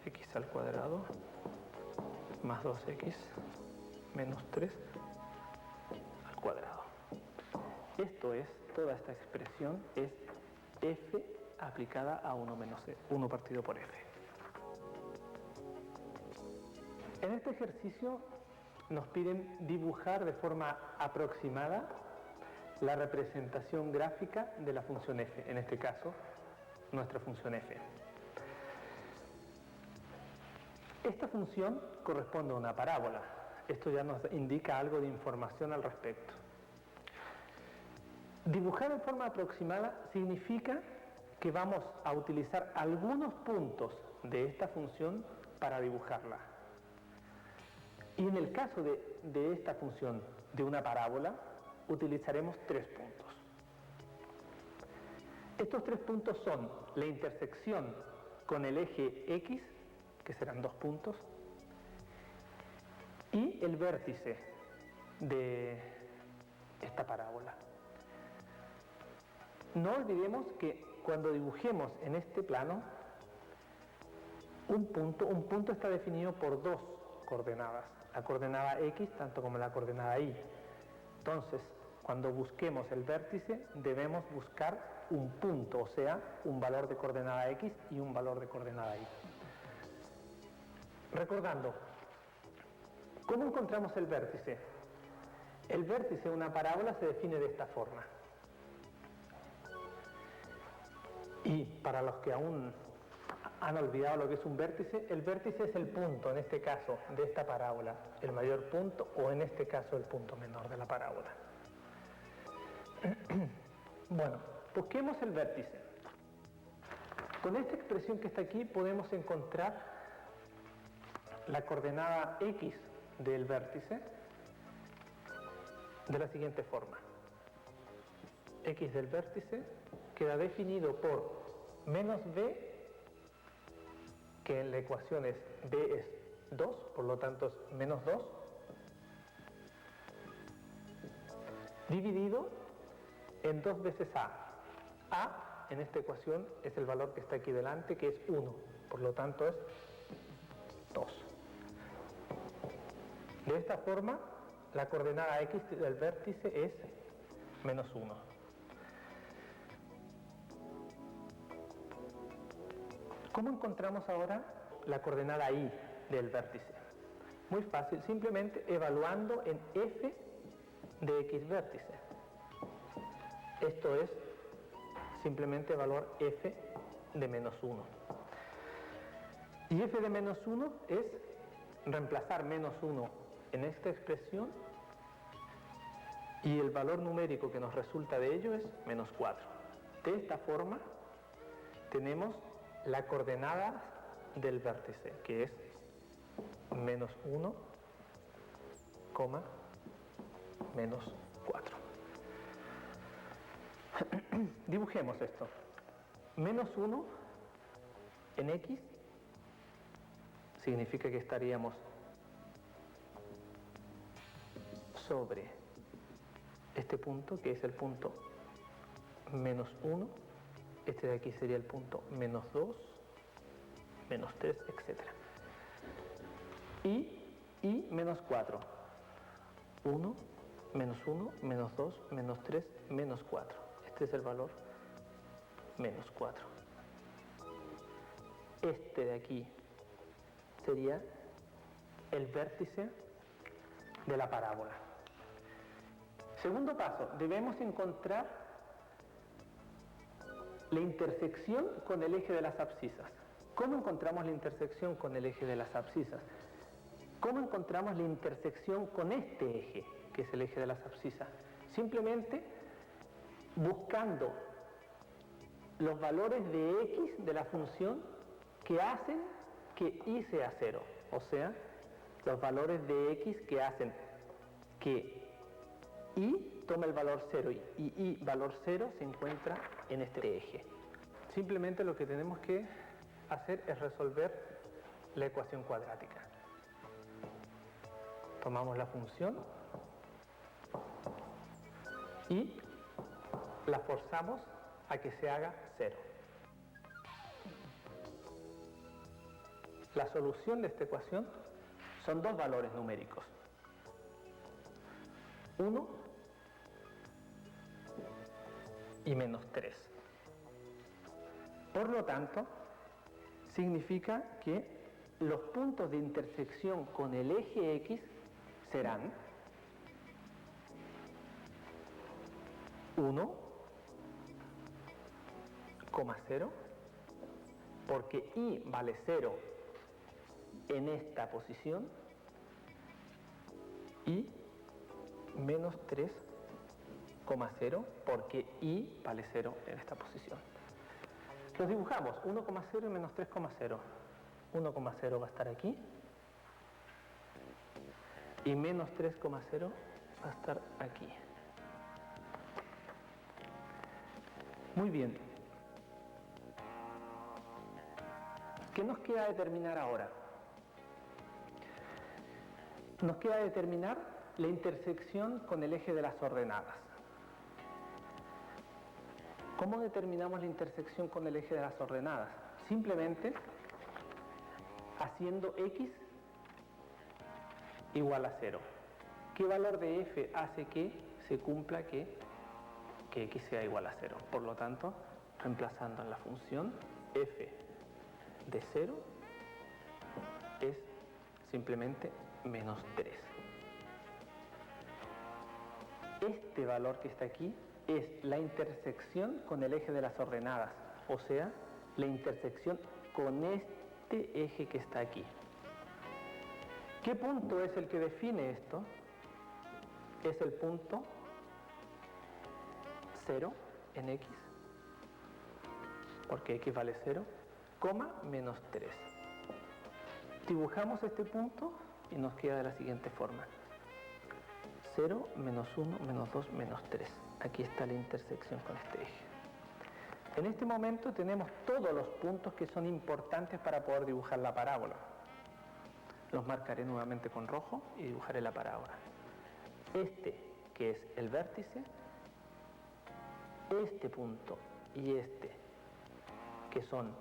x al cuadrado más 2x menos 3 al cuadrado. Esto es, toda esta expresión es f aplicada a 1 menos 1 partido por f. En este ejercicio nos piden dibujar de forma aproximada la representación gráfica de la función f, en este caso nuestra función f. Esta función corresponde a una parábola. Esto ya nos indica algo de información al respecto. Dibujar en forma aproximada significa que vamos a utilizar algunos puntos de esta función para dibujarla. Y en el caso de esta función de una parábola, utilizaremos 3 puntos. Estos 3 puntos son la intersección con el eje X, que serán 2 puntos, y el vértice de esta parábola. No olvidemos que cuando dibujemos en este plano, un punto está definido por 2 coordenadas, la coordenada X tanto como la coordenada Y. Entonces, cuando busquemos el vértice, debemos buscar un punto, o sea, un valor de coordenada X y un valor de coordenada Y. Recordando, ¿cómo encontramos el vértice? El vértice de una parábola se define de esta forma. Y para los que aún han olvidado lo que es un vértice, el vértice es el punto, en este caso, de esta parábola, el mayor punto, o en este caso el punto menor de la parábola. Bueno, busquemos el vértice. Con esta expresión que está aquí podemos encontrar la coordenada X del vértice de la siguiente forma. X del vértice queda definido por menos b, que en la ecuación es b es 2, por lo tanto es menos 2, dividido en 2 veces a. A en esta ecuación es el valor que está aquí delante, que es 1, por lo tanto es 2. De esta forma, la coordenada X del vértice es menos 1. ¿Cómo encontramos ahora la coordenada Y del vértice? Muy fácil, simplemente evaluando en f de x vértice. Esto es simplemente evaluar f de menos 1. Y f de menos 1 es reemplazar menos 1 en esta expresión y el valor numérico que nos resulta de ello es menos 4. De esta forma tenemos la coordenada del vértice, que es menos 1, menos 4. Dibujemos esto. Menos 1 en X significa que estaríamos sobre este punto, que es el punto menos 1. Este de aquí sería el punto menos 2, menos 3, etc. Y menos 4. 1, menos 1, menos 2, menos 3, menos 4. Este es el valor menos 4. Este de aquí sería el vértice de la parábola. Segundo paso, debemos encontrar la intersección con el eje de las abscisas. ¿Cómo encontramos la intersección con el eje de las abscisas? ¿Cómo encontramos la intersección con este eje, que es el eje de las abscisas? Simplemente buscando los valores de x de la función que hacen que y sea 0. O sea, los valores de x que hacen que y toma el valor 0 y y valor 0 se encuentra en este eje. Simplemente lo que tenemos que hacer es resolver la ecuación cuadrática. Tomamos la función y la forzamos a que se haga 0. La solución de esta ecuación son dos valores numéricos. 1 y menos 3. Por lo tanto, significa que los puntos de intersección con el eje X serán 1, 0, porque y vale 0 en esta posición, y menos 3,0 porque y vale 0 en esta posición. Los dibujamos, 1,0 y menos 3,0. 1,0 va a estar aquí y menos 3,0 va a estar aquí. Muy bien. ¿Qué nos queda determinar ahora? Nos queda determinar la intersección con el eje de las ordenadas. ¿Cómo determinamos la intersección con el eje de las ordenadas? Simplemente haciendo x igual a 0. ¿Qué valor de f hace que se cumpla que x sea igual a 0? Por lo tanto, reemplazando en la función, f de 0 es simplemente menos 3. Este valor que está aquí es la intersección con el eje de las ordenadas, o sea, la intersección con este eje que está aquí. ¿Qué punto es el que define esto? Es el punto 0 en x, porque x vale 0, menos 3. Dibujamos este punto y nos queda de la siguiente forma. 0, menos 1, menos 2, menos 3. Aquí está la intersección con este eje. En este momento tenemos todos los puntos que son importantes para poder dibujar la parábola. Los marcaré nuevamente con rojo y dibujaré la parábola. Este, que es el vértice, este punto y este, que son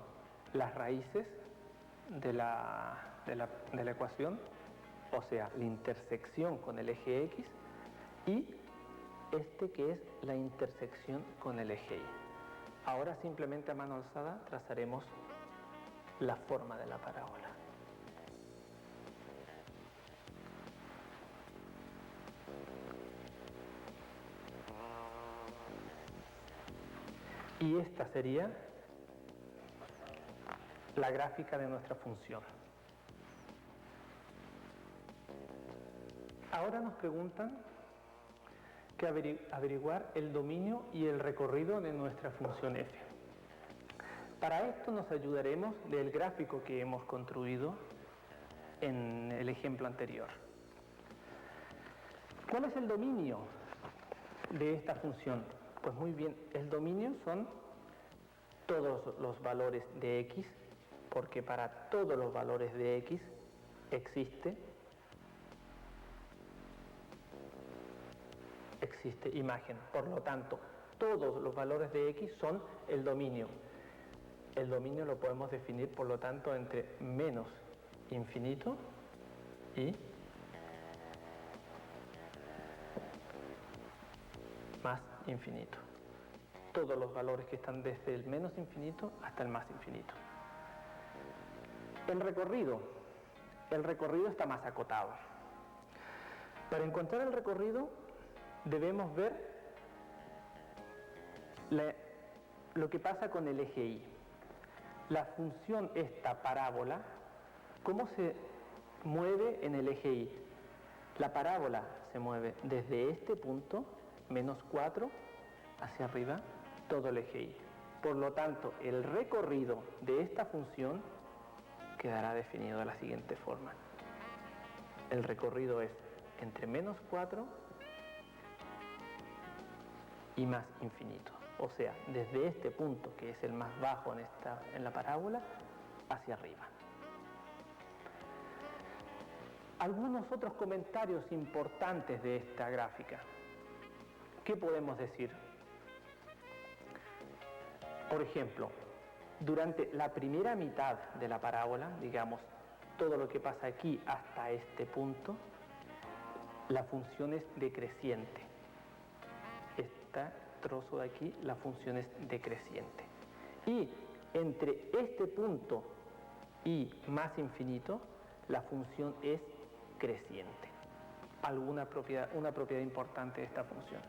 las raíces de la ecuación, o sea, la intersección con el eje X, y este que es la intersección con el eje Y. Ahora simplemente a mano alzada trazaremos la forma de la parábola. Y esta sería la gráfica de nuestra función. Ahora nos preguntan que averiguar el dominio y el recorrido de nuestra función f. Para esto nos ayudaremos del gráfico que hemos construido en el ejemplo anterior. ¿Cuál es el dominio de esta función? Pues muy bien, el dominio son todos los valores de x, porque para todos los valores de x existe imagen. Por lo tanto, todos los valores de x son el dominio. El dominio lo podemos definir, por lo tanto, entre menos infinito y más infinito. Todos los valores que están desde el menos infinito hasta el más infinito. El recorrido está más acotado. Para encontrar el recorrido debemos ver lo que pasa con el eje Y. La función esta parábola, ¿cómo se mueve en el eje Y? La parábola se mueve desde este punto, menos 4, hacia arriba, todo el eje Y. Por lo tanto, el recorrido de esta función quedará definido de la siguiente forma. El recorrido es entre menos 4 y más infinito. O sea, desde este punto, que es el más bajo en la parábola, hacia arriba. Algunos otros comentarios importantes de esta gráfica. ¿Qué podemos decir? Por ejemplo, durante la primera mitad de la parábola, digamos, todo lo que pasa aquí hasta este punto, la función es decreciente. Este trozo de aquí, la función es decreciente. Y entre este punto y más infinito, la función es creciente. Una propiedad importante de esta función.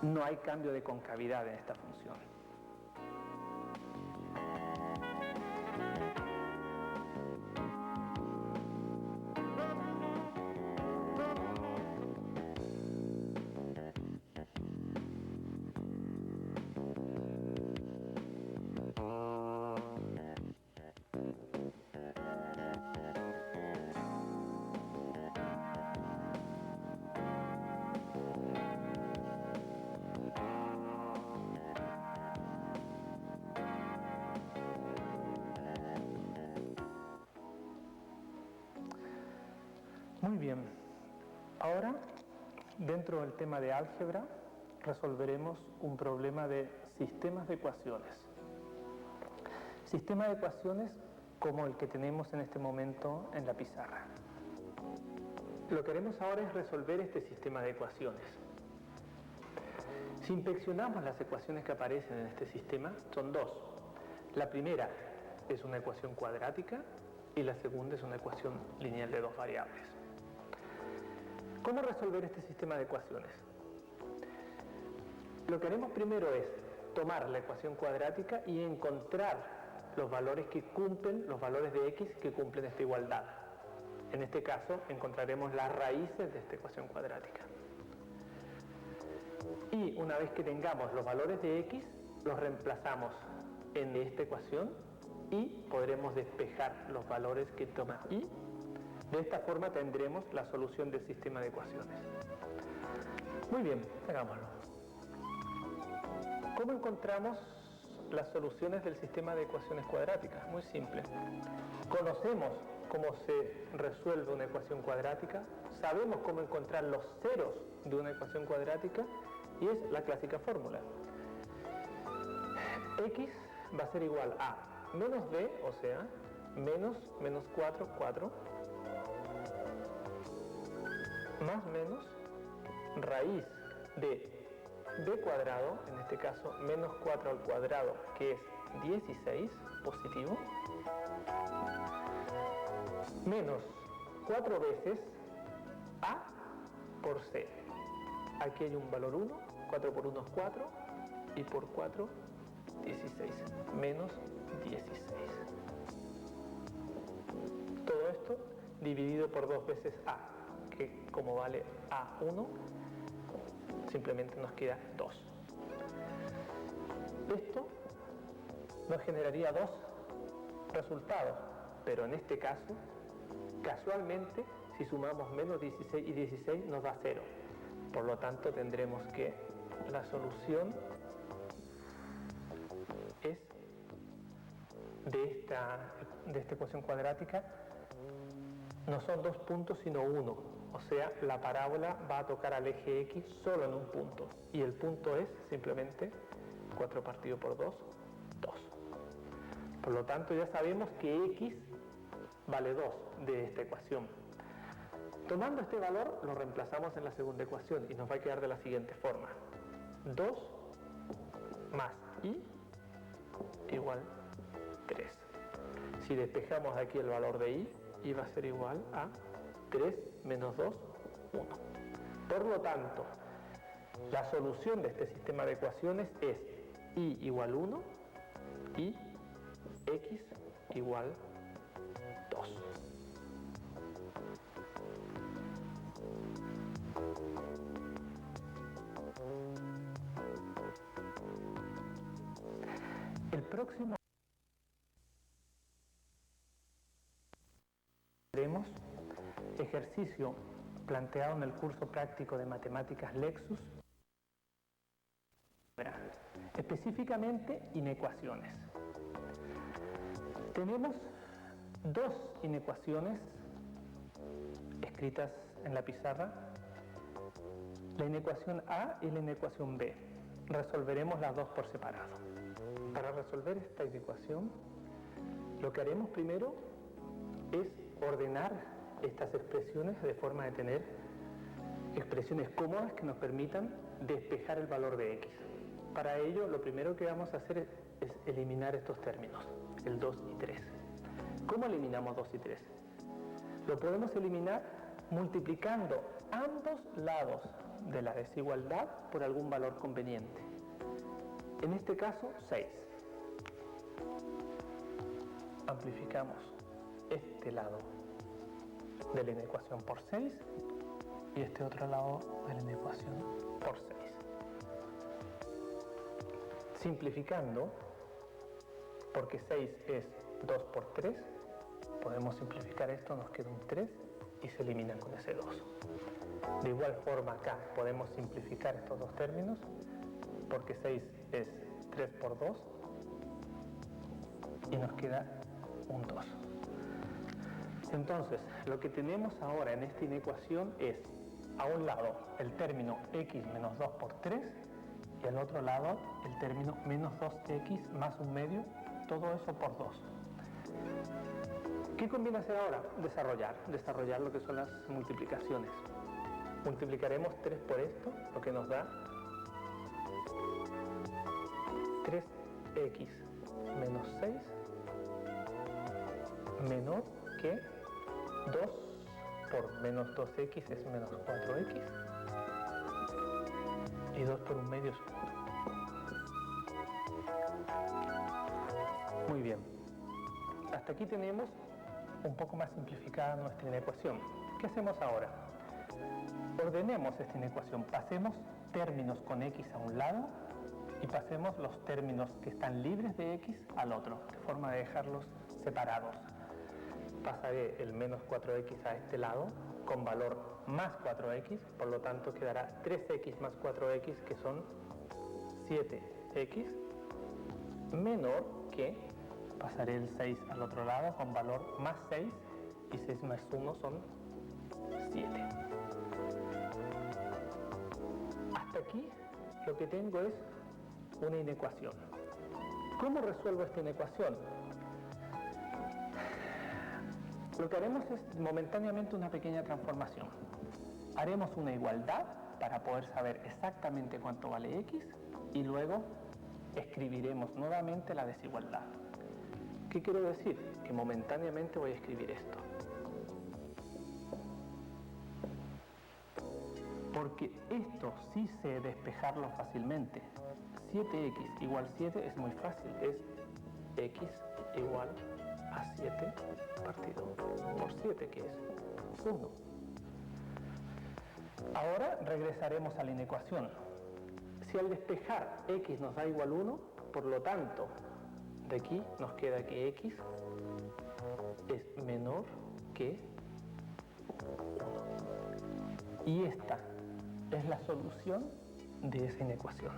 No hay cambio de concavidad en esta función. Muy bien, ahora dentro del tema de álgebra resolveremos un problema de sistemas de ecuaciones. Sistema de ecuaciones como el que tenemos en este momento en la pizarra. Lo que haremos ahora es resolver este sistema de ecuaciones. Si inspeccionamos las ecuaciones que aparecen en este sistema, son dos. La primera es una ecuación cuadrática y la segunda es una ecuación lineal de dos variables. ¿Cómo resolver este sistema de ecuaciones? Lo que haremos primero es tomar la ecuación cuadrática y encontrar los valores que cumplen, los valores de x que cumplen esta igualdad. En este caso encontraremos las raíces de esta ecuación cuadrática. Y una vez que tengamos los valores de x, los reemplazamos en esta ecuación y podremos despejar los valores que toma y. De esta forma tendremos la solución del sistema de ecuaciones. Muy bien, hagámoslo. ¿Cómo encontramos las soluciones del sistema de ecuaciones cuadráticas? Muy simple. Conocemos cómo se resuelve una ecuación cuadrática, sabemos cómo encontrar los ceros de una ecuación cuadrática y es la clásica fórmula. X va a ser igual a menos b, o sea, menos 4, 4, más menos raíz de b cuadrado, en este caso menos 4 al cuadrado, que es 16, positivo, menos 4 veces a por c. Aquí hay un valor 1, 4 por 1 es 4, y por 4, 16, menos 16. Todo esto dividido por 2 veces a, que como vale a1, simplemente nos queda 2. Esto nos generaría dos resultados, pero en este caso, casualmente, si sumamos menos 16 y 16 nos da 0. Por lo tanto, tendremos que la solución es de esta ecuación cuadrática, no son 2 puntos sino 1, o sea, la parábola va a tocar al eje X solo en un punto, y el punto es simplemente 4 partido por 2, 2. Por lo tanto, ya sabemos que X vale 2 de esta ecuación. Tomando este valor, lo reemplazamos en la segunda ecuación y nos va a quedar de la siguiente forma. 2 más y igual 3. Si despejamos aquí el valor de y va a ser igual a 3 menos 2, 1. Por lo tanto, la solución de este sistema de ecuaciones es y igual 1 y x igual 2. El próximo veremos ejercicio planteado en el curso práctico de Matemáticas Lexus álgebra, específicamente inecuaciones. Tenemos dos inecuaciones escritas en la pizarra, la inecuación A y la inecuación B. Resolveremos las dos por separado. Para resolver esta inecuación, lo que haremos primero es ordenar estas expresiones de forma de tener expresiones cómodas que nos permitan despejar el valor de x. Para ello, lo primero que vamos a hacer es eliminar estos términos, el 2 y 3. ¿Cómo eliminamos 2 y 3? Lo podemos eliminar multiplicando ambos lados de la desigualdad por algún valor conveniente. En este caso, 6. Amplificamos este lado de la inecuación por 6 y este otro lado de la inecuación por 6. Simplificando, porque 6 es 2 por 3, podemos simplificar esto, nos queda un 3 y se eliminan con ese 2. De igual forma acá podemos simplificar estos dos términos, porque 6 es 3 por 2 y nos queda un 2. Entonces, lo que tenemos ahora en esta inecuación es, a un lado, el término x menos 2 por 3 y al otro lado, el término menos 2x más un medio, todo eso por 2. ¿Qué conviene hacer ahora? Desarrollar lo que son las multiplicaciones. Multiplicaremos 3 por esto, lo que nos da 3x menos 6 menor que 2 por menos 2x es menos 4x y 2 por un medio es 1. Muy bien. Hasta aquí tenemos un poco más simplificada nuestra inecuación. ¿Qué hacemos ahora? Ordenemos esta inecuación. Pasemos términos con x a un lado y pasemos los términos que están libres de x al otro, de forma de dejarlos separados. Pasaré el menos 4x a este lado con valor más 4x, por lo tanto quedará 3x más 4x, que son 7x, menor que, pasaré el 6 al otro lado con valor más 6, y 6 más 1 son 7. Hasta aquí lo que tengo es una inecuación. ¿Cómo resuelvo esta inecuación? Lo que haremos es momentáneamente una pequeña transformación. Haremos una igualdad para poder saber exactamente cuánto vale x y luego escribiremos nuevamente la desigualdad. ¿Qué quiero decir? Que momentáneamente voy a escribir esto. Porque esto sí sé despejarlo fácilmente. 7x igual 7 es muy fácil, es x igual a 7 partido por 7, que es 1. Ahora regresaremos a la inecuación. Si al despejar x nos da igual 1, por lo tanto, de aquí nos queda que x es menor que 1. Y esta es la solución de esa inecuación.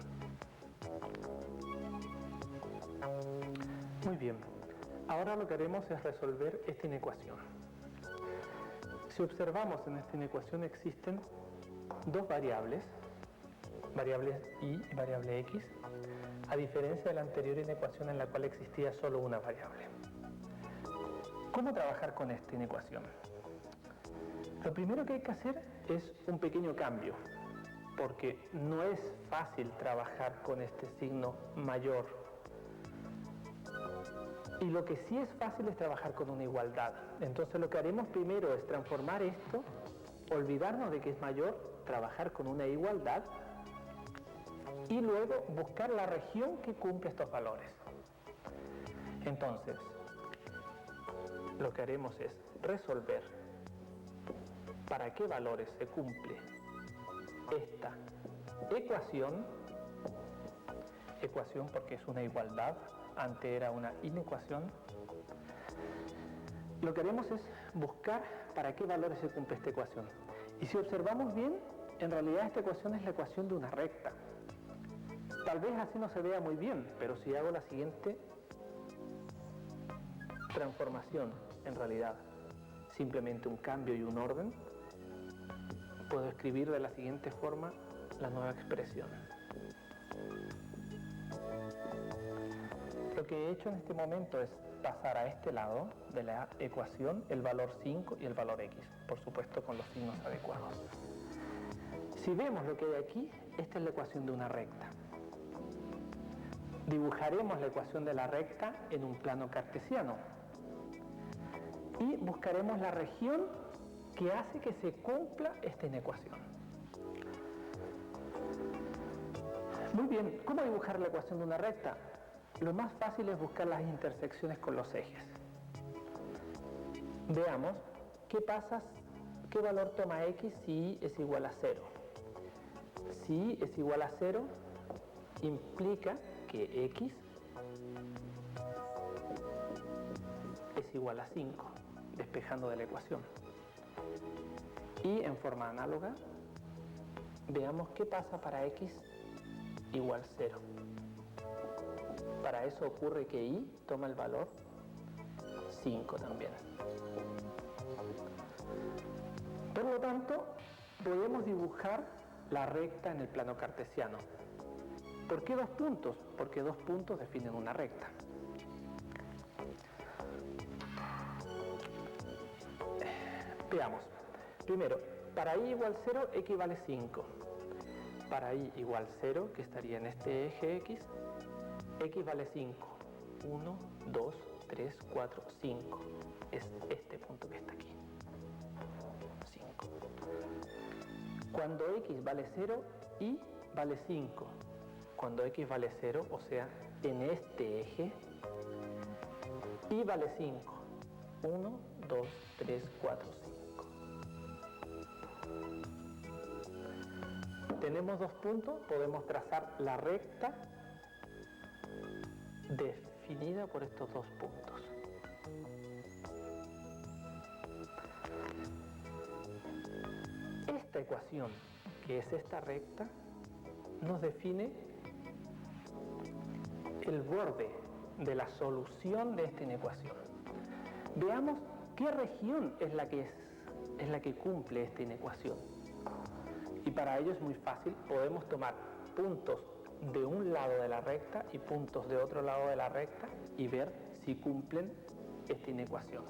Muy bien. Ahora lo que haremos es resolver esta inecuación. Si observamos en esta inecuación existen dos variables, variable y variable x, a diferencia de la anterior inecuación en la cual existía solo una variable. ¿Cómo trabajar con esta inecuación? Lo primero que hay que hacer es un pequeño cambio, porque no es fácil trabajar con este signo mayor. Y lo que sí es fácil es trabajar con una igualdad. Entonces lo que haremos primero es transformar esto, olvidarnos de que es mayor, trabajar con una igualdad y luego buscar la región que cumple estos valores. Entonces, lo que haremos es resolver para qué valores se cumple esta ecuación porque es una igualdad, antes era una inecuación. Lo que haremos es buscar para qué valores se cumple esta ecuación. Y si observamos bien, en realidad esta ecuación es la ecuación de una recta. Tal vez así no se vea muy bien, pero si hago la siguiente transformación, en realidad, simplemente un cambio y un orden, puedo escribir de la siguiente forma la nueva expresión. Lo que he hecho en este momento es pasar a este lado de la ecuación el valor 5 y el valor x, por supuesto con los signos adecuados. Si vemos lo que hay aquí, esta es la ecuación de una recta. Dibujaremos la ecuación de la recta en un plano cartesiano y buscaremos la región que hace que se cumpla esta inecuación. Muy bien, ¿cómo dibujar la ecuación de una recta? Lo más fácil es buscar las intersecciones con los ejes. Veamos qué valor toma x si y es igual a 0. Si y es igual a 0, implica que x es igual a 5, despejando de la ecuación. Y en forma análoga, veamos qué pasa para x igual 0. Para eso ocurre que y toma el valor 5 también. Por lo tanto, podemos dibujar la recta en el plano cartesiano. ¿Por qué 2 puntos? Porque 2 puntos definen una recta. Veamos. Primero, para y igual 0, x vale 5. Para y igual 0, que estaría en este eje x, x vale 5. 1, 2, 3, 4, 5. Es este punto que está aquí. 5. Cuando x vale 0, y vale 5. Cuando x vale 0, o sea, en este eje, y vale 5. 1, 2, 3, 4, 5. Tenemos 2 puntos, podemos trazar la recta definida por estos 2 puntos. Esta ecuación, que es esta recta, nos define el borde de la solución de esta inecuación. Veamos qué región es la que cumple esta inecuación. Y para ello es muy fácil, podemos tomar puntos de un lado de la recta y puntos de otro lado de la recta y ver si cumplen esta inecuación.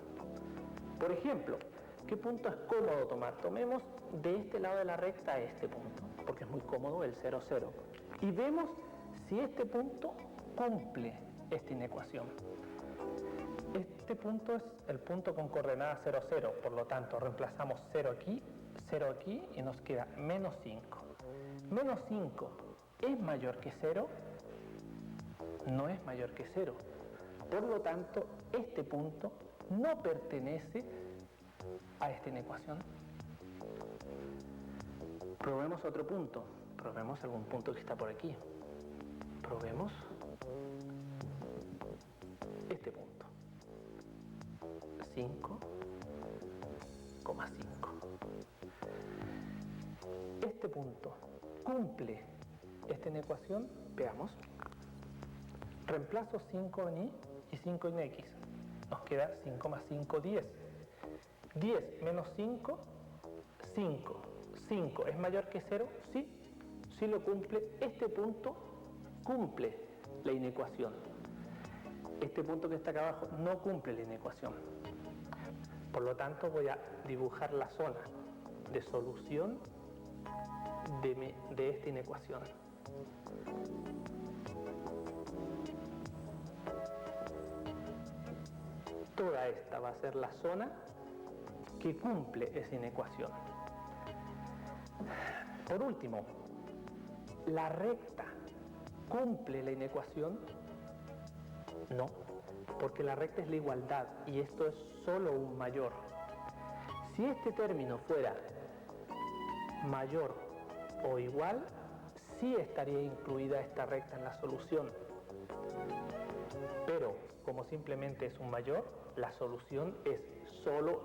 Por ejemplo, ¿qué punto es cómodo tomar? Tomemos de este lado de la recta este punto, porque es muy cómodo el 0, 0. Y vemos si este punto cumple esta inecuación. Este punto es el punto con coordenada 0, 0, por lo tanto reemplazamos 0 aquí y nos queda menos 5. Menos 5 es mayor que 0, no es mayor que 0. Por lo tanto, este punto no pertenece a esta inecuación. Probemos otro punto. Probemos algún punto que está por aquí. Probemos este punto. 5,5. Este punto cumple esta inecuación. Veamos. Reemplazo 5 en y y 5 en x. Nos queda 5 más 5, 10. 10 menos 5, 5. 5 es mayor que 0, sí, sí lo cumple. Este punto cumple la inecuación. Este punto que está acá abajo no cumple la inecuación. Por lo tanto, voy a dibujar la zona de solución de esta inecuación. Toda esta va a ser la zona que cumple esa inecuación. Por último, ¿la recta cumple la inecuación? No, porque la recta es la igualdad y esto es solo un mayor. Si este término fuera mayor o igual, sí estaría incluida esta recta en la solución. Pero como simplemente es un mayor, la solución es solo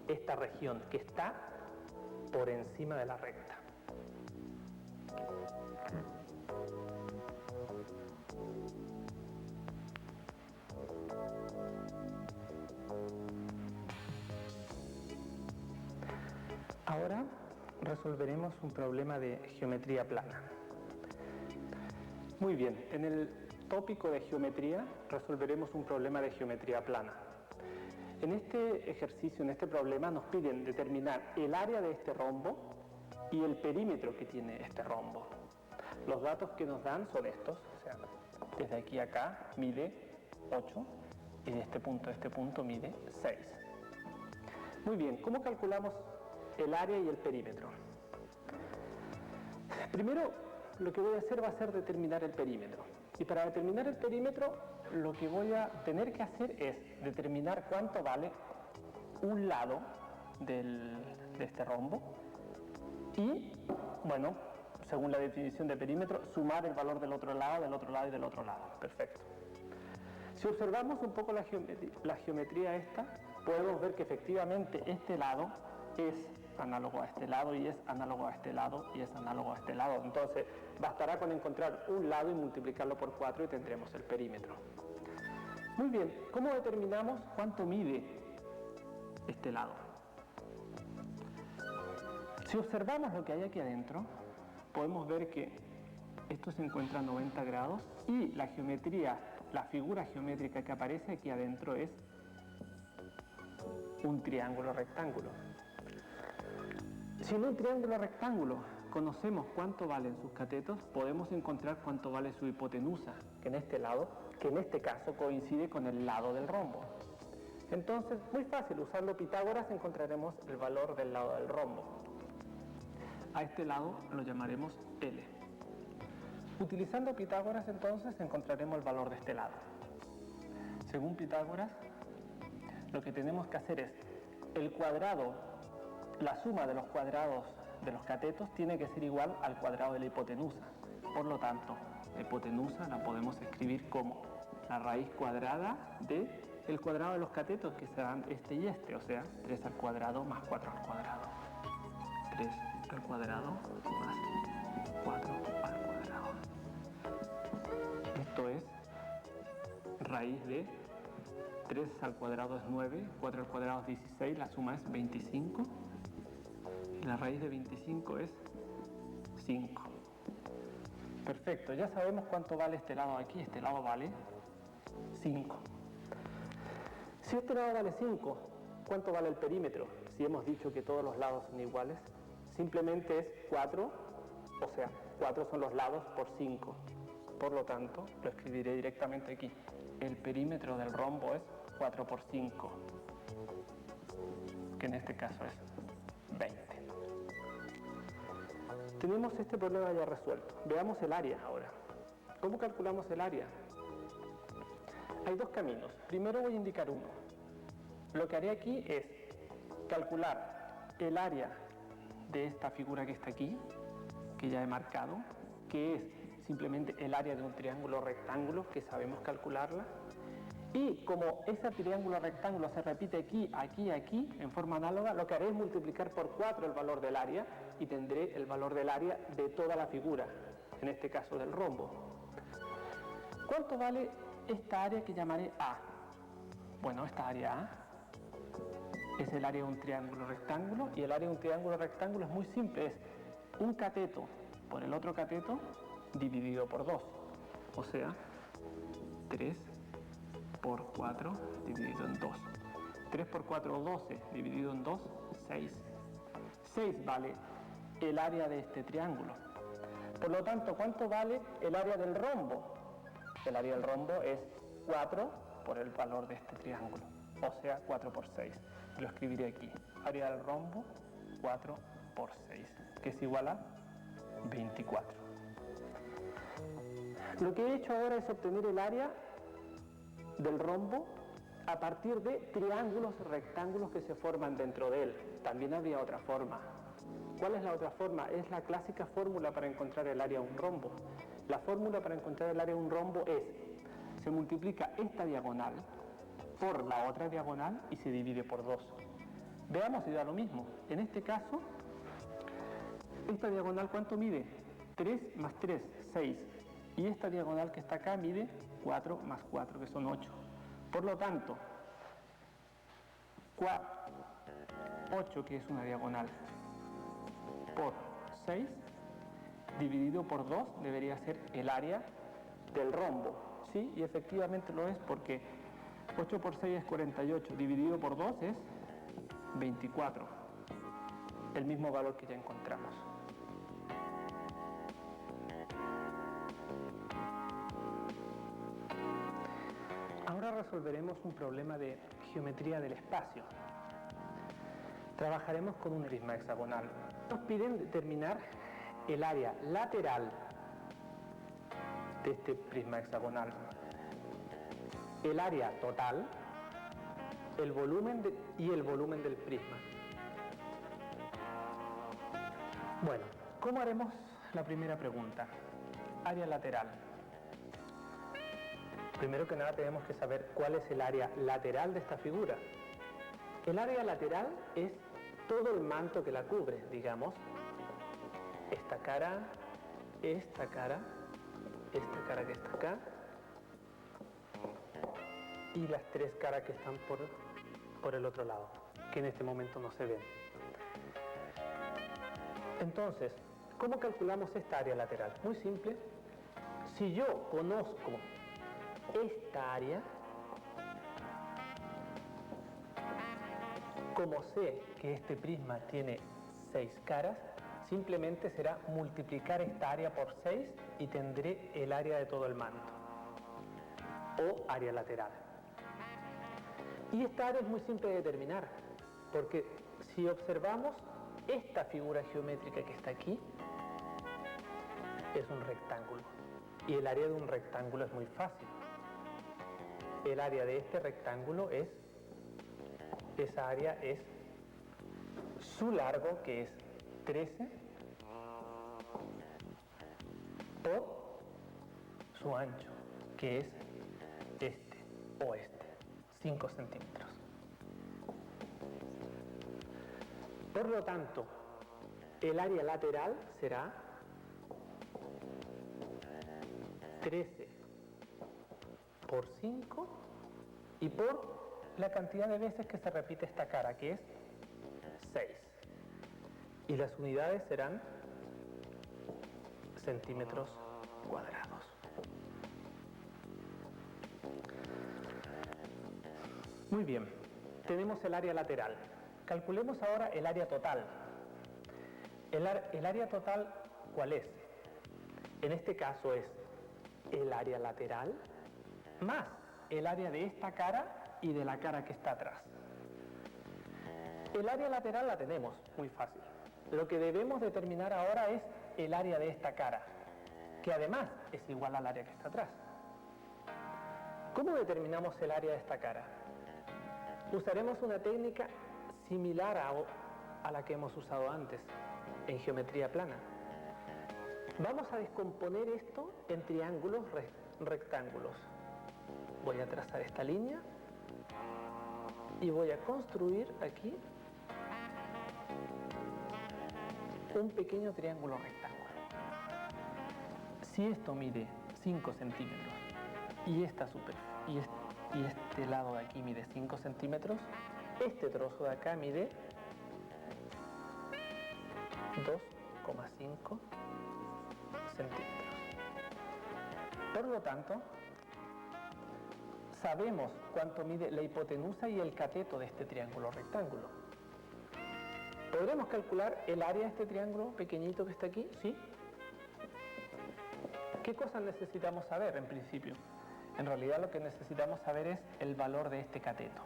esta región que está por encima de la recta. resolveremos un problema de geometría plana. Muy bien, en el tópico de geometría resolveremos un problema de geometría plana. En este ejercicio, en este problema, nos piden determinar el área de este rombo y el perímetro que tiene este rombo. Los datos que nos dan son estos, o sea, desde aquí a acá mide 8 y de este punto a este punto mide 6. Muy bien, ¿cómo calculamos el área y el perímetro? Primero, lo que voy a hacer va a ser determinar el perímetro. Y para determinar el perímetro, lo que voy a tener que hacer es determinar cuánto vale un lado de este rombo y, bueno, según la definición de perímetro, sumar el valor del otro lado y del otro lado. Perfecto. Si observamos un poco la geometría esta, podemos ver que efectivamente este lado es análogo a este lado y es análogo a este lado y es análogo a este lado. Entonces, bastará con encontrar un lado y multiplicarlo por 4 y tendremos el perímetro. Muy bien, ¿cómo determinamos cuánto mide este lado? Si observamos lo que hay aquí adentro, podemos ver que esto se encuentra a 90 grados y la geometría, la figura geométrica que aparece aquí adentro es un triángulo rectángulo. Si en un triángulo rectángulo conocemos cuánto valen sus catetos, podemos encontrar cuánto vale su hipotenusa, que en este caso coincide con el lado del rombo. Entonces, muy fácil, usando Pitágoras encontraremos el valor del lado del rombo. A este lado lo llamaremos L. Utilizando Pitágoras entonces encontraremos el valor de este lado. Según Pitágoras, lo que tenemos que hacer es el cuadrado, la suma de los cuadrados de los catetos tiene que ser igual al cuadrado de la hipotenusa. Por lo tanto, la hipotenusa la podemos escribir como la raíz cuadrada del cuadrado de los catetos, que serán este y este, o sea, 3 al cuadrado más 4 al cuadrado. 3 al cuadrado más 4 al cuadrado. Esto es raíz de 3 al cuadrado es 9, 4 al cuadrado es 16, la suma es 25. Y la raíz de 25 es 5. Perfecto, ya sabemos cuánto vale este lado aquí. Este lado vale 5. Si este lado vale 5, ¿cuánto vale el perímetro? Si hemos dicho que todos los lados son iguales, simplemente es 4, o sea, 4 son los lados por 5. Por lo tanto, lo escribiré directamente aquí. El perímetro del rombo es 4 por 5, que en este caso es 20. Tenemos este problema ya resuelto. Veamos el área ahora. ¿Cómo calculamos el área? Hay dos caminos. Primero voy a indicar uno. Lo que haré aquí es calcular el área de esta figura que está aquí, que ya he marcado, que es simplemente el área de un triángulo rectángulo, que sabemos calcularla. Y como ese triángulo rectángulo se repite aquí, aquí, aquí, en forma análoga, lo que haré es multiplicar por 4 el valor del área y tendré el valor del área de toda la figura, en este caso del rombo. ¿Cuánto vale esta área que llamaré A? Bueno, esta área A es el área de un triángulo rectángulo y el área de un triángulo rectángulo es muy simple, es un cateto por el otro cateto dividido por 2, o sea, 3 por 4 dividido en 2. 3 por 4, 12, dividido en 2, 6. 6 vale el área de este triángulo. Por lo tanto, ¿cuánto vale el área del rombo? El área del rombo es 4 por el valor de este triángulo, o sea, 4 por 6. Lo escribiré aquí. Área del rombo, 4 por 6, que es igual a 24. Lo que he hecho ahora es obtener el área del rombo a partir de triángulos rectángulos que se forman dentro de él. También habría otra forma. ¿Cuál es la otra forma? Es la clásica fórmula para encontrar el área de un rombo. La fórmula para encontrar el área de un rombo es: se multiplica esta diagonal por la otra diagonal y se divide por 2. Veamos si da lo mismo. En este caso, esta diagonal, ¿cuánto mide? 3 más 3, 6. Y esta diagonal que está acá mide 4 más 4, que son 8. Por lo tanto, 8, que es una diagonal, por 6 dividido por 2 debería ser el área del rombo. Sí, y efectivamente lo es porque 8 por 6 es 48, dividido por 2 es 24, el mismo valor que ya encontramos. Ahora resolveremos un problema de geometría del espacio. Trabajaremos con un prisma hexagonal. Nos piden determinar el área lateral de este prisma hexagonal, el área total, el volumen y el volumen del prisma. Bueno, ¿cómo haremos la primera pregunta? Área lateral. Primero que nada tenemos que saber cuál es el área lateral de esta figura. El área lateral es todo el manto que la cubre, digamos, esta cara que está acá, y las tres caras que están por el otro lado, que en este momento no se ven. Entonces, ¿cómo calculamos esta área lateral? Muy simple. Si yo conozco esta área, como sé que este prisma tiene 6 caras, simplemente será multiplicar esta área por 6 y tendré el área de todo el manto, o área lateral. Y esta área es muy simple de determinar, porque si observamos esta figura geométrica que está aquí, es un rectángulo. Y el área de un rectángulo es muy fácil. El área de este rectángulo esa área es su largo, que es 13, por su ancho, que es este, 5 centímetros. Por lo tanto, el área lateral será 13 por 5 y por la cantidad de veces que se repite esta cara, que es 6. Y las unidades serán centímetros cuadrados. Muy bien, tenemos el área lateral. Calculemos ahora el área total. El área total, ¿cuál es? En este caso es el área lateral más el área de esta cara y de la cara que está atrás. El área lateral la tenemos, muy fácil. Lo que debemos determinar ahora es el área de esta cara, que además es igual al área que está atrás. ¿Cómo determinamos el área de esta cara? Usaremos una técnica similar a la que hemos usado antes en geometría plana. Vamos a descomponer esto en triángulos rectángulos. Voy a trazar esta línea y voy a construir aquí un pequeño triángulo rectángulo. Si esto mide 5 centímetros y esta superficie y este lado de aquí mide 5 centímetros, este trozo de acá mide 2,5 centímetros. Por lo tanto, sabemos cuánto mide la hipotenusa y el cateto de este triángulo rectángulo. ¿Podremos calcular el área de este triángulo pequeñito que está aquí? ¿Sí? ¿Qué cosas necesitamos saber en principio? En realidad lo que necesitamos saber es el valor de este cateto.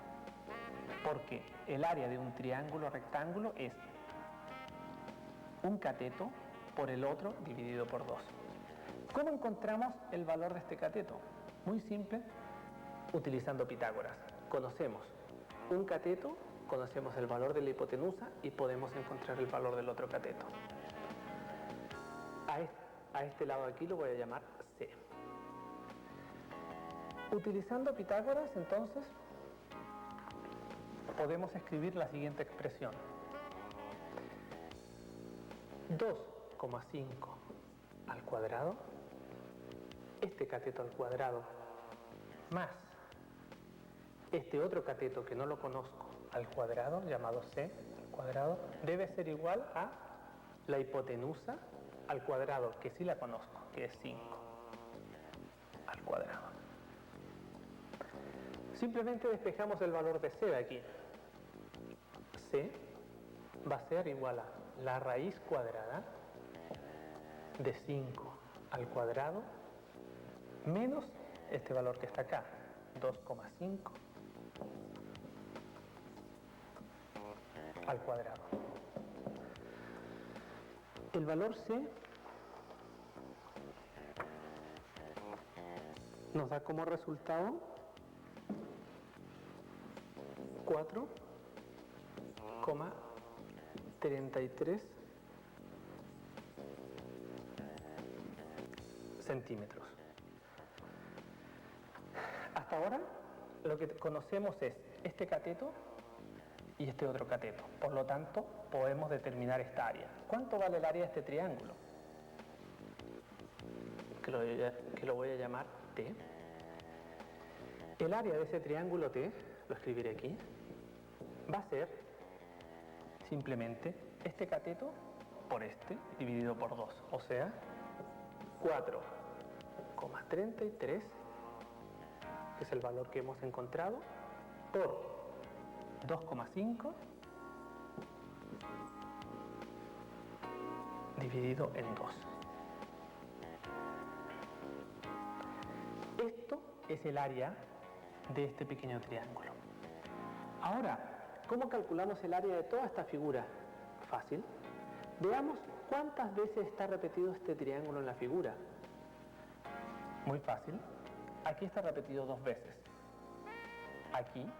Porque el área de un triángulo rectángulo es un cateto por el otro dividido por 2. ¿Cómo encontramos el valor de este cateto? Muy simple, utilizando Pitágoras. Conocemos un cateto, conocemos el valor de la hipotenusa y podemos encontrar el valor del otro cateto. A este lado de aquí lo voy a llamar C. Utilizando Pitágoras, entonces, podemos escribir la siguiente expresión. 2,5 al cuadrado, este cateto al cuadrado, más este otro cateto que no lo conozco al cuadrado, llamado C al cuadrado, debe ser igual a la hipotenusa al cuadrado, que sí la conozco, que es 5 al cuadrado. Simplemente despejamos el valor de c de aquí. C va a ser igual a la raíz cuadrada de 5 al cuadrado menos este valor que está acá, 2,5 al cuadrado. El valor C nos da como resultado 4,33 centímetros. Hasta ahora lo que conocemos es este cateto y este otro cateto. Por lo tanto, podemos determinar esta área. ¿Cuánto vale el área de este triángulo? Que lo voy a llamar T. El área de ese triángulo T, lo escribiré aquí, va a ser simplemente este cateto por este dividido por 2, o sea, 4,33, que es el valor que hemos encontrado, por 2,5 dividido en 2. Esto es el área de este pequeño triángulo. Ahora, ¿cómo calculamos el área de toda esta figura? Fácil. Veamos cuántas veces está repetido este triángulo en la figura. Muy fácil. Aquí está repetido 2 veces. Aquí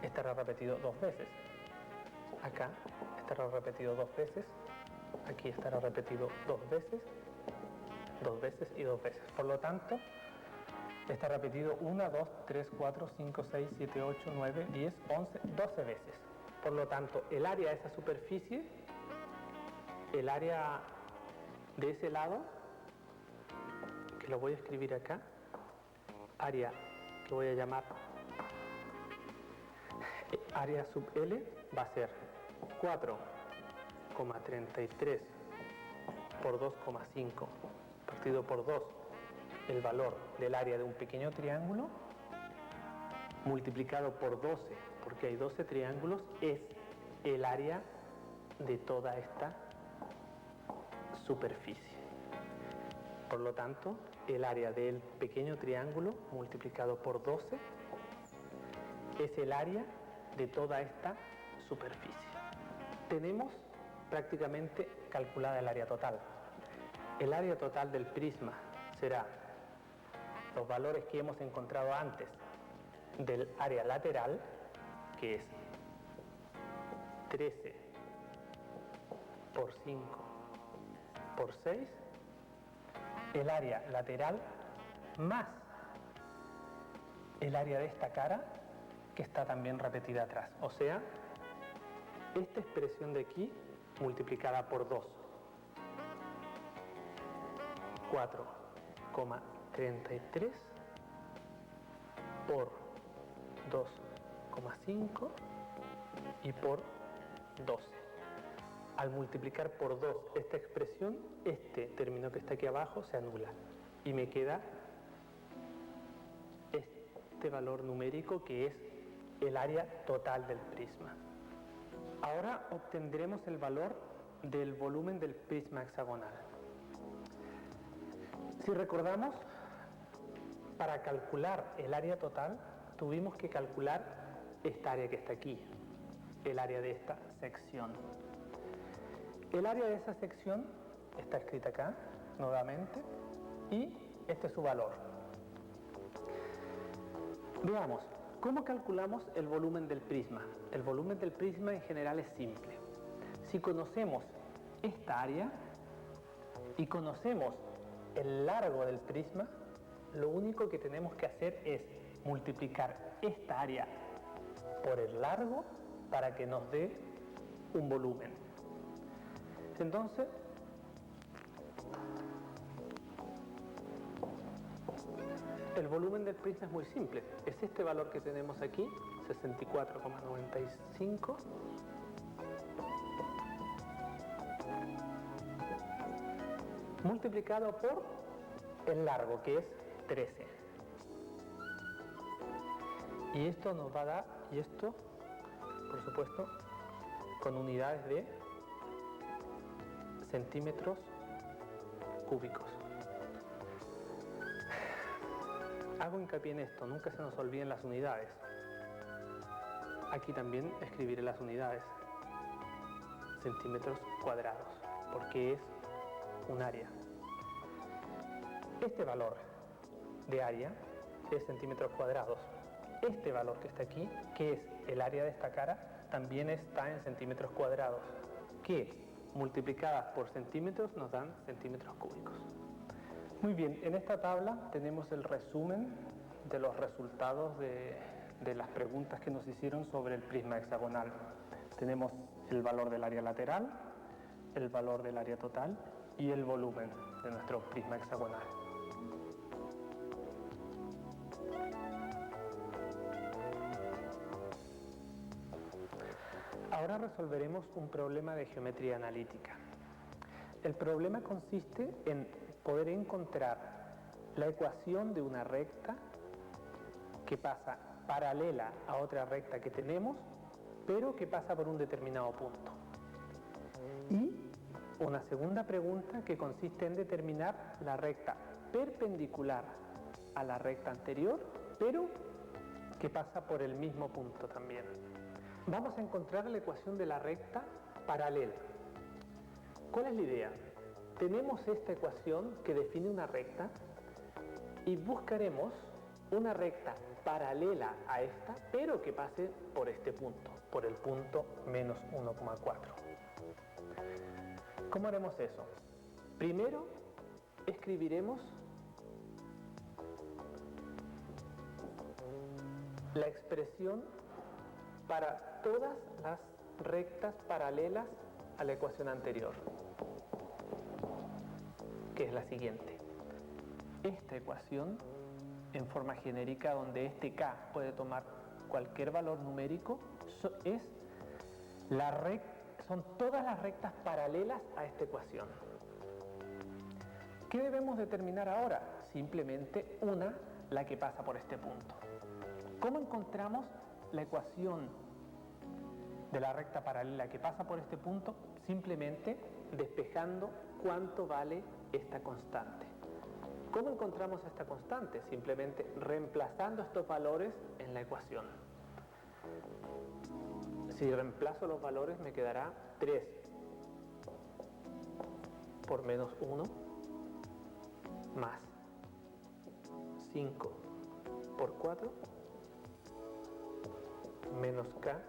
estará repetido 2 veces. Acá estará repetido 2 veces. Aquí estará repetido 2 veces. 2 veces y 2 veces. Por lo tanto, está repetido 1, 2, 3, 4, 5, 6, 7, 8, 9, 10, 11, 12 veces. Por lo tanto, el área de esa superficie, el área de ese lado, que lo voy a escribir acá, área que voy a llamar área sub L, va a ser 4,33 por 2,5 partido por 2, el valor del área de un pequeño triángulo, multiplicado por 12, porque hay 12 triángulos, es el área de toda esta superficie. Por lo tanto, el área del pequeño triángulo multiplicado por 12 es el área de toda esta superficie. Tenemos prácticamente calculada el área total. El área total del prisma será los valores que hemos encontrado antes del área lateral, que es 13 por 5 por 6, el área lateral más el área de esta cara, que está también repetida atrás. O sea, esta expresión de aquí multiplicada por 2. 4,33 por 2,5 y por 12. Al multiplicar por 2 esta expresión, este término que está aquí abajo se anula y me queda este valor numérico que es el área total del prisma. Ahora obtendremos el valor del volumen del prisma hexagonal. Si recordamos, para calcular el área total tuvimos que calcular esta área que está aquí, el área de esta sección. El área de esa sección está escrita acá, nuevamente, y este es su valor. Veamos, ¿cómo calculamos el volumen del prisma? El volumen del prisma en general es simple. Si conocemos esta área y conocemos el largo del prisma, lo único que tenemos que hacer es multiplicar esta área por el largo para que nos dé un volumen. Entonces, el volumen del prisma es muy simple. Es este valor que tenemos aquí, 64,95 multiplicado por el largo, que es 13. Y esto nos va a dar, y esto, por supuesto, con unidades de centímetros cúbicos. Hago hincapié en esto, nunca se nos olviden las unidades. Aquí también escribiré las unidades, centímetros cuadrados, porque es un área. Este valor de área es centímetros cuadrados. Este valor que está aquí, que es el área de esta cara, también está en centímetros cuadrados, que multiplicadas por centímetros nos dan centímetros cúbicos. Muy bien, en esta tabla tenemos el resumen de los resultados de las preguntas que nos hicieron sobre el prisma hexagonal. Tenemos el valor del área lateral, el valor del área total y el volumen de nuestro prisma hexagonal. Ahora resolveremos un problema de geometría analítica. El problema consiste en poder encontrar la ecuación de una recta que pasa paralela a otra recta que tenemos, pero que pasa por un determinado punto. Y una segunda pregunta que consiste en determinar la recta perpendicular a la recta anterior, pero que pasa por el mismo punto también. Vamos a encontrar la ecuación de la recta paralela. ¿Cuál es la idea? Tenemos esta ecuación que define una recta y buscaremos una recta paralela a esta, pero que pase por este punto, por el punto menos 1,4. ¿Cómo haremos eso? Primero escribiremos la expresión para todas las rectas paralelas a la ecuación anterior, que es la siguiente. Esta ecuación, en forma genérica, donde este k puede tomar cualquier valor numérico, son todas las rectas paralelas a esta ecuación. ¿Qué debemos determinar ahora? Simplemente la que pasa por este punto. ¿Cómo encontramos la ecuación de la recta paralela que pasa por este punto? Simplemente despejando cuánto vale esta constante. ¿Cómo encontramos esta constante? Simplemente reemplazando estos valores en la ecuación. Si reemplazo los valores me quedará 3 por menos 1 más 5 por 4 menos k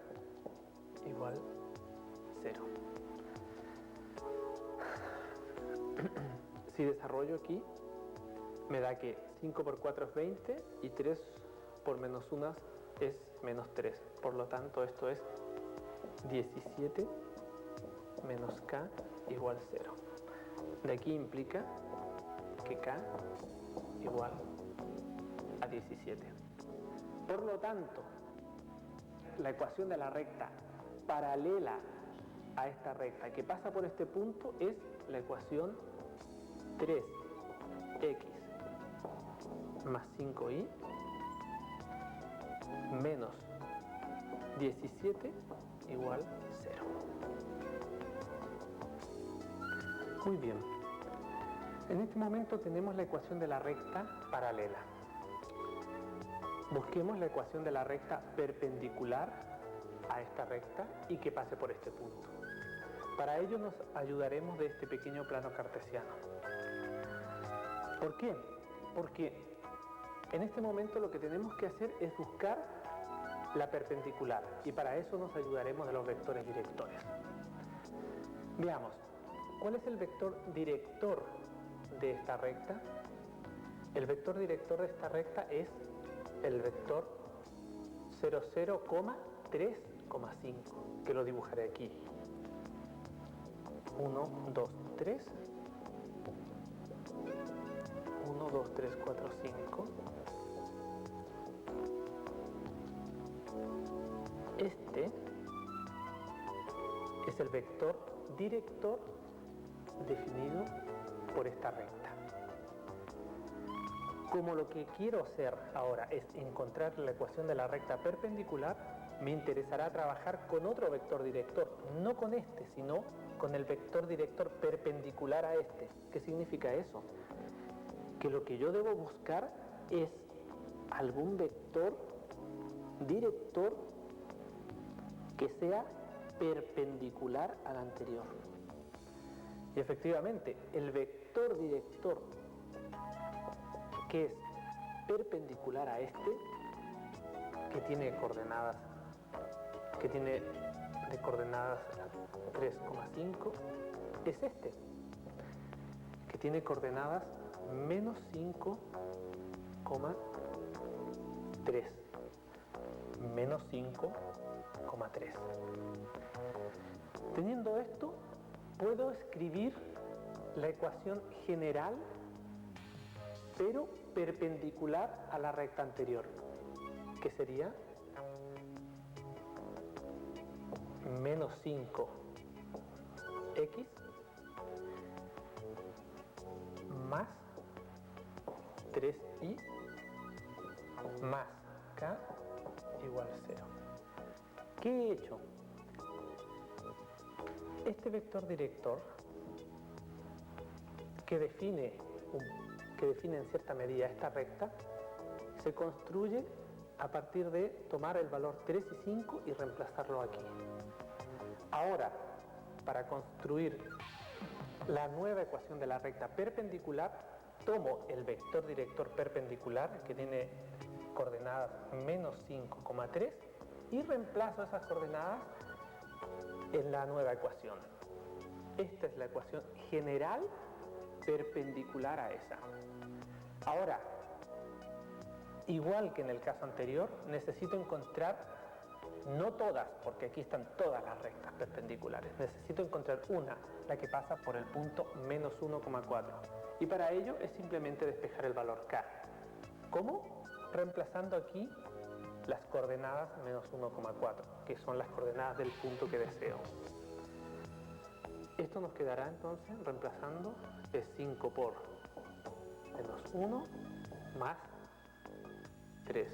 igual 0. Si desarrollo aquí, me da que 5 por 4 es 20 y 3 por menos 1 es menos 3. Por lo tanto, esto es 17 menos k igual 0. De aquí implica que k igual a 17. Por lo tanto, la ecuación de la recta paralela a esta recta que pasa por este punto es la ecuación 3x más 5y menos 17 igual 0. Muy bien. En este momento tenemos la ecuación de la recta paralela. Busquemos la ecuación de la recta perpendicular a esta recta y que pase por este punto. Para ello nos ayudaremos de este pequeño plano cartesiano. ¿Por qué? Porque en este momento lo que tenemos que hacer es buscar la perpendicular y para eso nos ayudaremos de los vectores directores. Veamos, ¿cuál es el vector director de esta recta? El vector director de esta recta es el vector 00,3,5, que lo dibujaré aquí. 1, 2, 3. 1, 2, 3, 4, 5. Este es el vector director definido por esta recta. Como lo que quiero hacer ahora es encontrar la ecuación de la recta perpendicular, me interesará trabajar con otro vector director, no con este, sino con el vector director perpendicular a este. ¿Qué significa eso? Que lo que yo debo buscar es algún vector director que sea perpendicular al anterior. Y efectivamente, el vector director que es perpendicular a este, que tiene de coordenadas 3,5, es este, que tiene coordenadas menos 5,3, menos 5,3. Teniendo esto, puedo escribir la ecuación general, pero perpendicular a la recta anterior, que sería menos 5x más 3y más k igual 0. ¿Qué he hecho? Este vector director, que define en cierta medida esta recta, se construye a partir de tomar el valor 3 y 5 y reemplazarlo aquí. Ahora, para construir la nueva ecuación de la recta perpendicular, tomo el vector director perpendicular, que tiene coordenadas menos 5,3, y reemplazo esas coordenadas en la nueva ecuación. Esta es la ecuación general perpendicular a esa. Ahora, igual que en el caso anterior, necesito encontrar, no todas, porque aquí están todas las rectas perpendiculares, necesito encontrar una, la que pasa por el punto menos 1,4. Y para ello es simplemente despejar el valor k. ¿Cómo? Reemplazando aquí las coordenadas menos 1,4, que son las coordenadas del punto que deseo. Esto nos quedará entonces, reemplazando, es 5 por menos 1 más 3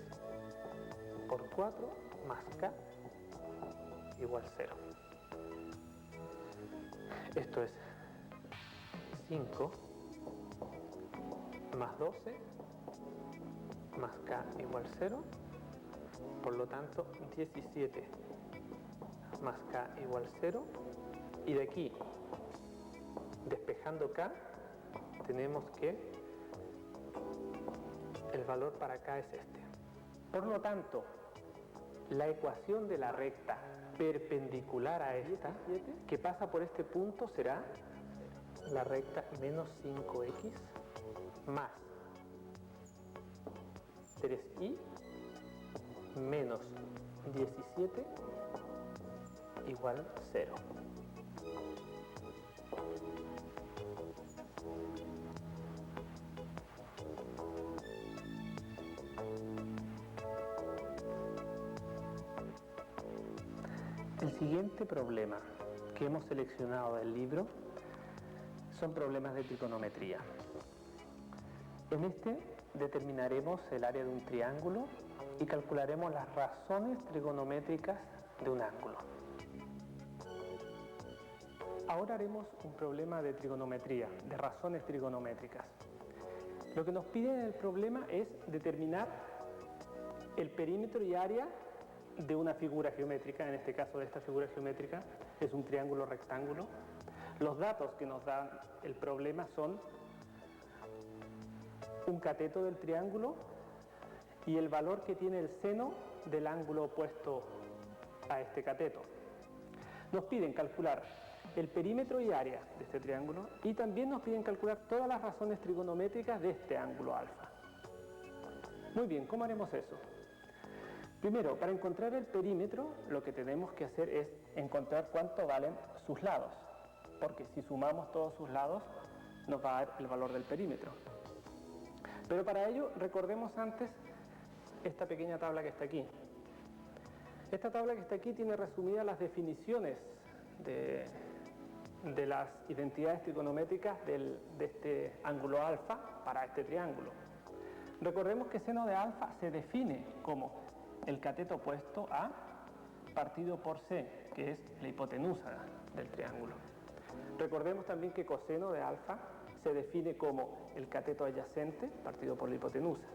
por 4 más k igual 0. Esto es 5 más 12 más k igual 0. Por lo tanto, 17 más k igual 0. Y de aquí, despejando k, tenemos que el valor para k es este. Por lo tanto, la ecuación de la recta perpendicular a esta, que pasa por este punto, será la recta menos 5x más 3y menos 17 igual 0. El siguiente problema que hemos seleccionado del libro son problemas de trigonometría. En este determinaremos el área de un triángulo y calcularemos las razones trigonométricas de un ángulo. Ahora haremos un problema de trigonometría, de razones trigonométricas. Lo que nos pide en el problema es determinar el perímetro y área de una figura geométrica. En este caso, de esta figura geométrica es un triángulo rectángulo. Los datos que nos da el problema son un cateto del triángulo y el valor que tiene el seno del ángulo opuesto a este cateto. Nos piden calcular el perímetro y área de este triángulo y también nos piden calcular todas las razones trigonométricas de este ángulo alfa. Muy bien, ¿cómo haremos eso? Primero, para encontrar el perímetro, lo que tenemos que hacer es encontrar cuánto valen sus lados, porque si sumamos todos sus lados, nos va a dar el valor del perímetro. Pero para ello, recordemos antes esta pequeña tabla que está aquí. Esta tabla que está aquí tiene resumidas las definiciones de las identidades trigonométricas de este ángulo alfa para este triángulo. Recordemos que seno de alfa se define como el cateto opuesto a partido por c, que es la hipotenusa del triángulo. Recordemos también que coseno de alfa se define como el cateto adyacente partido por la hipotenusa.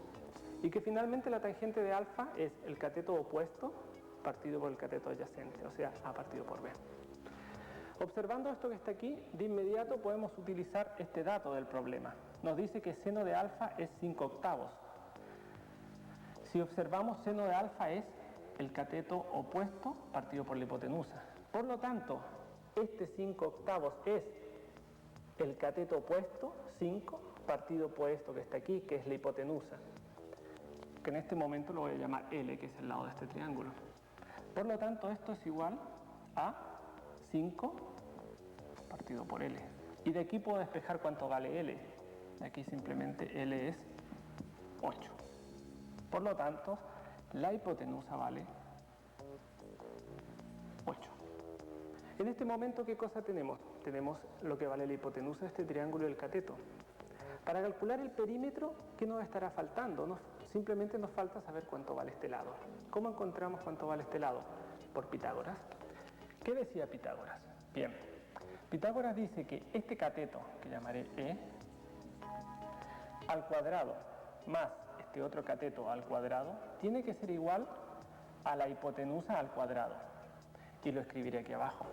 Y que finalmente la tangente de alfa es el cateto opuesto partido por el cateto adyacente, o sea, a partido por b. Observando esto que está aquí, de inmediato podemos utilizar este dato del problema. Nos dice que seno de alfa es 5/8. Si observamos, seno de alfa es el cateto opuesto partido por la hipotenusa. Por lo tanto, este 5/8 es el cateto opuesto, 5, partido por esto que está aquí, que es la hipotenusa, que en este momento lo voy a llamar L, que es el lado de este triángulo. Por lo tanto, esto es igual a 5 partido por L. Y de aquí puedo despejar cuánto vale L. De aquí simplemente L es 8. Por lo tanto, la hipotenusa vale 8. En este momento, ¿qué cosa tenemos? Tenemos lo que vale la hipotenusa de este triángulo y el cateto. Para calcular el perímetro, ¿qué nos estará faltando? Simplemente nos falta saber cuánto vale este lado. ¿Cómo encontramos cuánto vale este lado? Por Pitágoras. ¿Qué decía Pitágoras? Bien, Pitágoras dice que este cateto, que llamaré E, al cuadrado más este otro cateto al cuadrado, tiene que ser igual a la hipotenusa al cuadrado. Y lo escribiré aquí abajo.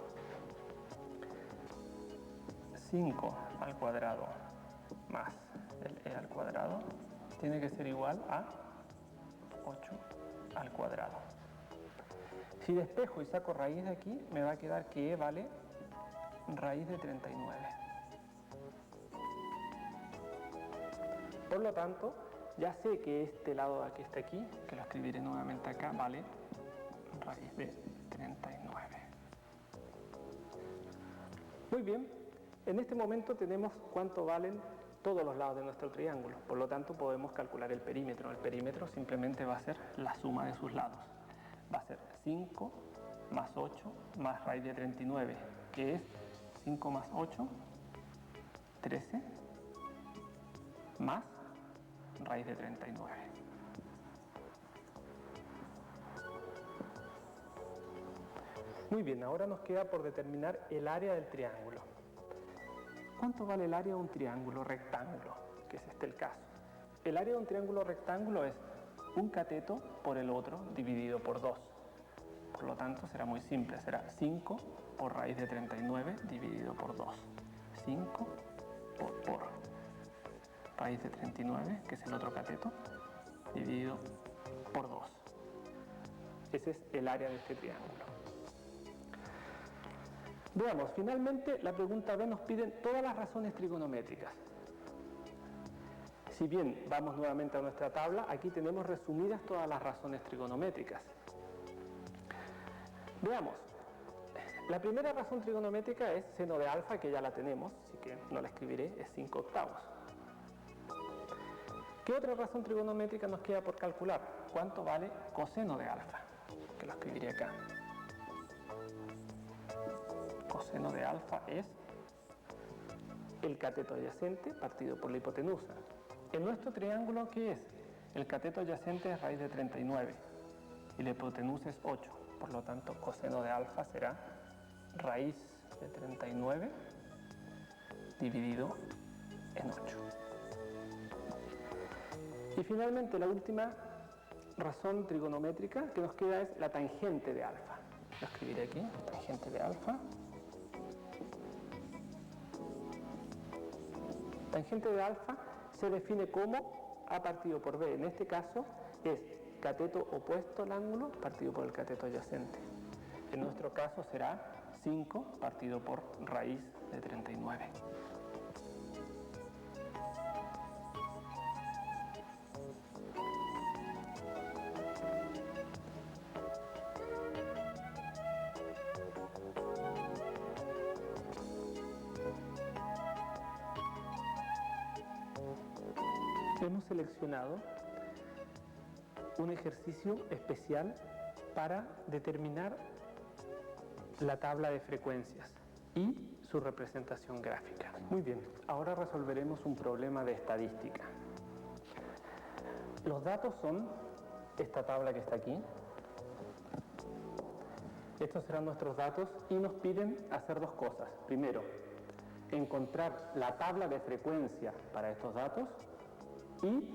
5 al cuadrado más el E al cuadrado tiene que ser igual a 8 al cuadrado. Si despejo y saco raíz de aquí, me va a quedar que E vale raíz de 39. Por lo tanto, ya sé que este lado que está aquí, que lo escribiré nuevamente acá, vale raíz de 39. Muy bien, en este momento tenemos cuánto valen todos los lados de nuestro triángulo. Por lo tanto, podemos calcular el perímetro. El perímetro simplemente va a ser la suma de sus lados. Va a ser 5 más 8 más raíz de 39, que es 5 más 8, 13, más raíz de 39. Muy bien, ahora nos queda por determinar el área del triángulo. ¿Cuánto vale el área de un triángulo rectángulo? Que es este el caso. El área de un triángulo rectángulo es un cateto por el otro dividido por 2. Por lo tanto, será muy simple. Será 5 por raíz de 39 dividido por 2. 5 por raíz de 39, que es el otro cateto, dividido por 2. Ese es el área de este triángulo. Veamos, finalmente la pregunta B nos pide todas las razones trigonométricas. Si bien vamos nuevamente a nuestra tabla, aquí tenemos resumidas todas las razones trigonométricas. Veamos, la primera razón trigonométrica es seno de alfa, que ya la tenemos, así que no la escribiré, es 5/8. ¿Qué otra razón trigonométrica nos queda por calcular? ¿Cuánto vale coseno de alfa? Que lo escribiré acá. Coseno de alfa es el cateto adyacente partido por la hipotenusa. En nuestro triángulo, ¿qué es? El cateto adyacente es raíz de 39 y la hipotenusa es 8. Por lo tanto, coseno de alfa será raíz de 39 dividido en 8. Y finalmente, la última razón trigonométrica que nos queda es la tangente de alfa. Lo escribiré aquí, tangente de alfa. Tangente de alfa se define como A partido por B. En este caso es cateto opuesto al ángulo partido por el cateto adyacente. En nuestro caso será 5 partido por raíz de 39. Hemos seleccionado un ejercicio especial para determinar la tabla de frecuencias y su representación gráfica. Muy bien, ahora resolveremos un problema de estadística. Los datos son esta tabla que está aquí. Estos serán nuestros datos y nos piden hacer dos cosas. Primero, encontrar la tabla de frecuencia para estos datos y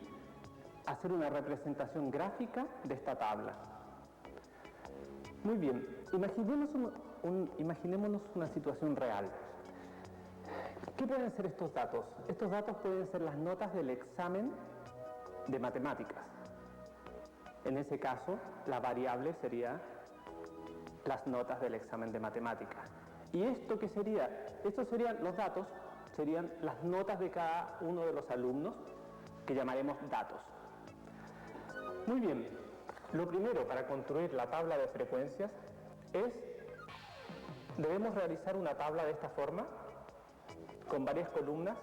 hacer una representación gráfica de esta tabla. Muy bien, imaginémonos una situación real. ¿Qué pueden ser estos datos? Estos datos pueden ser las notas del examen de matemáticas. En ese caso, la variable sería las notas del examen de matemáticas. ¿Y esto qué sería? Estos serían los datos, serían las notas de cada uno de los alumnos, que llamaremos datos. Muy bien, lo primero para construir la tabla de frecuencias debemos realizar una tabla de esta forma, con varias columnas,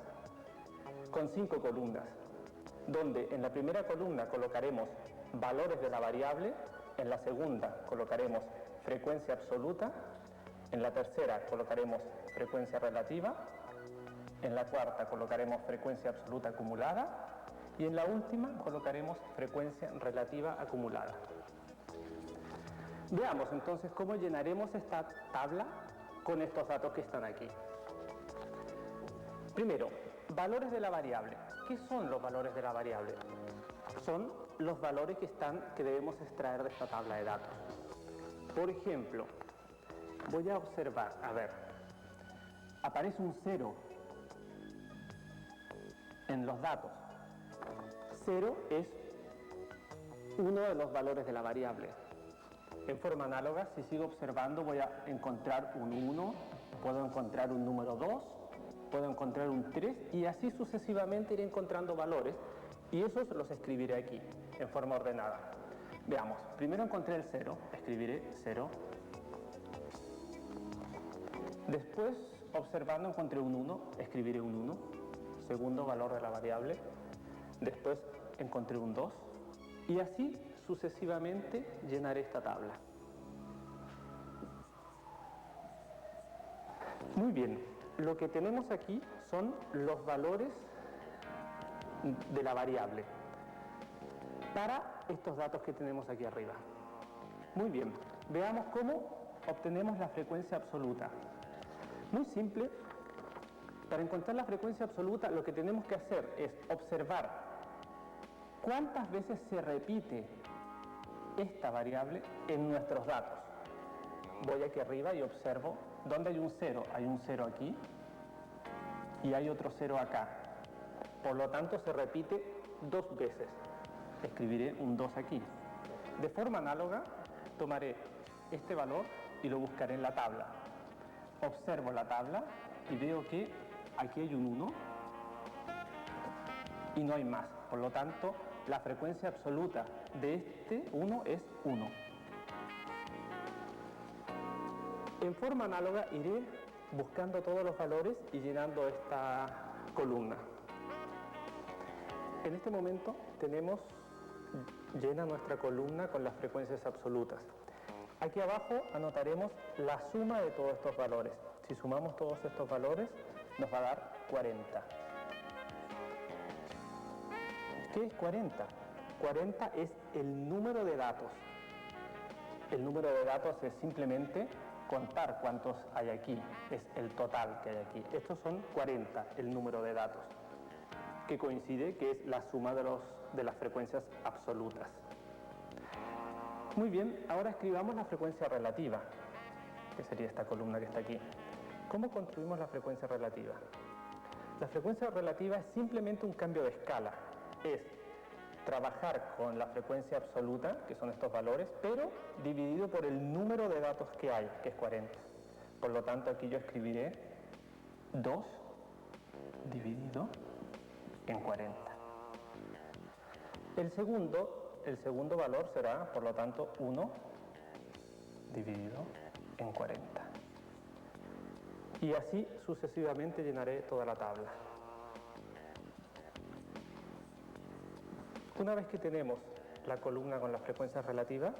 con 5 columnas, donde en la primera columna colocaremos valores de la variable, en la segunda colocaremos frecuencia absoluta, en la tercera colocaremos frecuencia relativa, en la cuarta colocaremos frecuencia absoluta acumulada y en la última colocaremos frecuencia relativa acumulada. Veamos entonces cómo llenaremos esta tabla con estos datos que están aquí. Primero, valores de la variable. ¿Qué son los valores de la variable? Son los valores que debemos extraer de esta tabla de datos. Por ejemplo, voy a observar, aparece un 0 en los datos. 0 es uno de los valores de la variable. En forma análoga, si sigo observando, voy a encontrar un 1, puedo encontrar un número 2, puedo encontrar un 3 y así sucesivamente iré encontrando valores y esos los escribiré aquí, en forma ordenada. Veamos, primero encontré el 0, escribiré 0. Después, observando, encontré un 1, escribiré un 1, segundo valor de la variable. Después encontré un 2 y así sucesivamente llenaré esta tabla. Muy bien, lo que tenemos aquí son los valores de la variable para estos datos que tenemos aquí arriba. Muy bien, veamos cómo obtenemos la frecuencia absoluta. Muy simple, para encontrar la frecuencia absoluta lo que tenemos que hacer es observar cuántas veces se repite esta variable en nuestros datos. Voy aquí arriba y observo dónde hay un 0. Hay un 0 aquí y hay otro 0 acá. Por lo tanto, se repite 2 veces. Escribiré un 2 aquí. De forma análoga, tomaré este valor y lo buscaré en la tabla. Observo la tabla y veo que aquí hay un 1 y no hay más. Por lo tanto, la frecuencia absoluta de este 1 es 1. En forma análoga iré buscando todos los valores y llenando esta columna. En este momento tenemos llena nuestra columna con las frecuencias absolutas. Aquí abajo anotaremos la suma de todos estos valores. Si sumamos todos estos valores nos va a dar 40. ¿Qué es 40? 40 es el número de datos. El número de datos es simplemente contar cuántos hay aquí, es el total que hay aquí. Estos son 40, el número de datos, que coincide que es la suma de las frecuencias absolutas. Muy bien, ahora escribamos la frecuencia relativa, que sería esta columna que está aquí. ¿Cómo construimos la frecuencia relativa? La frecuencia relativa es simplemente un cambio de escala. Es trabajar con la frecuencia absoluta, que son estos valores, pero dividido por el número de datos que hay, que es 40. Por lo tanto, aquí yo escribiré 2 dividido en 40. El segundo valor será, por lo tanto, 1 dividido en 40. Y así sucesivamente llenaré toda la tabla. Una vez que tenemos la columna con las frecuencias relativas,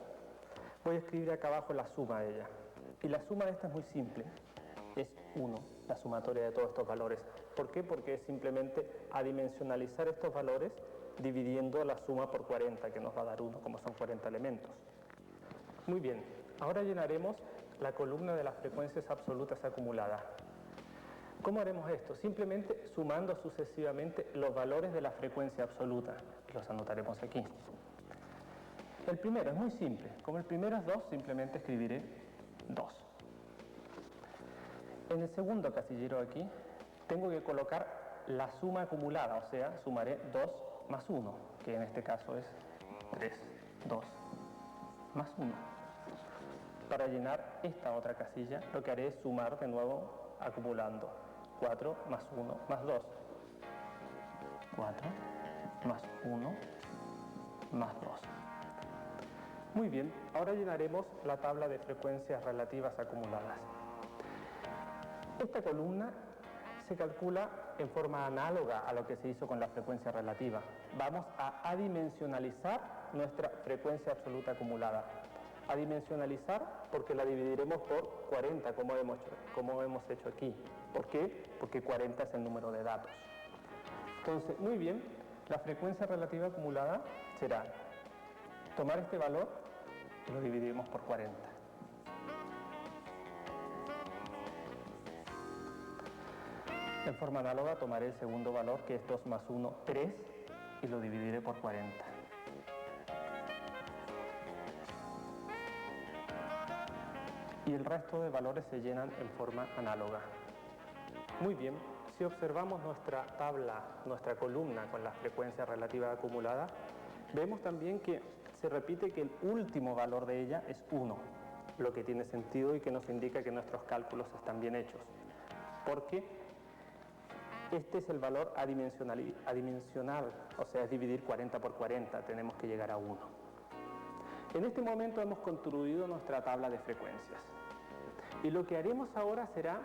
voy a escribir acá abajo la suma de ella. Y la suma de esta es muy simple. es 1, la sumatoria de todos estos valores. ¿Por qué? Porque es simplemente adimensionalizar estos valores dividiendo la suma por 40, que nos va a dar 1, como son 40 elementos. Muy bien, ahora llenaremos la columna de las frecuencias absolutas acumuladas. ¿Cómo haremos esto? Simplemente sumando sucesivamente los valores de la frecuencia absoluta. Los anotaremos aquí. El primero es muy simple. Como el primero es 2, simplemente escribiré 2. En el segundo casillero aquí, tengo que colocar la suma acumulada, o sea, sumaré 2 más 1, que en este caso es 3, 2 más 1. Para llenar esta otra casilla, lo que haré es sumar de nuevo acumulando 4 más 1 más 2. 4 más 1 más 2. Muy bien, ahora llenaremos la tabla de frecuencias relativas acumuladas. Esta columna se calcula en forma análoga a lo que se hizo con la frecuencia relativa. Vamos a adimensionalizar nuestra frecuencia absoluta acumulada. Adimensionalizar porque la dividiremos por 40, como hemos hecho aquí. ¿Por qué? Porque 40 es el número de datos. Entonces, muy bien, la frecuencia relativa acumulada será tomar este valor y lo dividiremos por 40. En forma análoga tomaré el segundo valor, que es 2 más 1, 3, y lo dividiré por 40. Y el resto de valores se llenan en forma análoga. Muy bien, si observamos nuestra tabla, nuestra columna con la frecuencia relativa acumulada, vemos también que se repite que el último valor de ella es 1, lo que tiene sentido y que nos indica que nuestros cálculos están bien hechos. Porque este es el valor adimensional, o sea, es dividir 40 por 40, tenemos que llegar a 1. En este momento hemos construido nuestra tabla de frecuencias. Y lo que haremos ahora será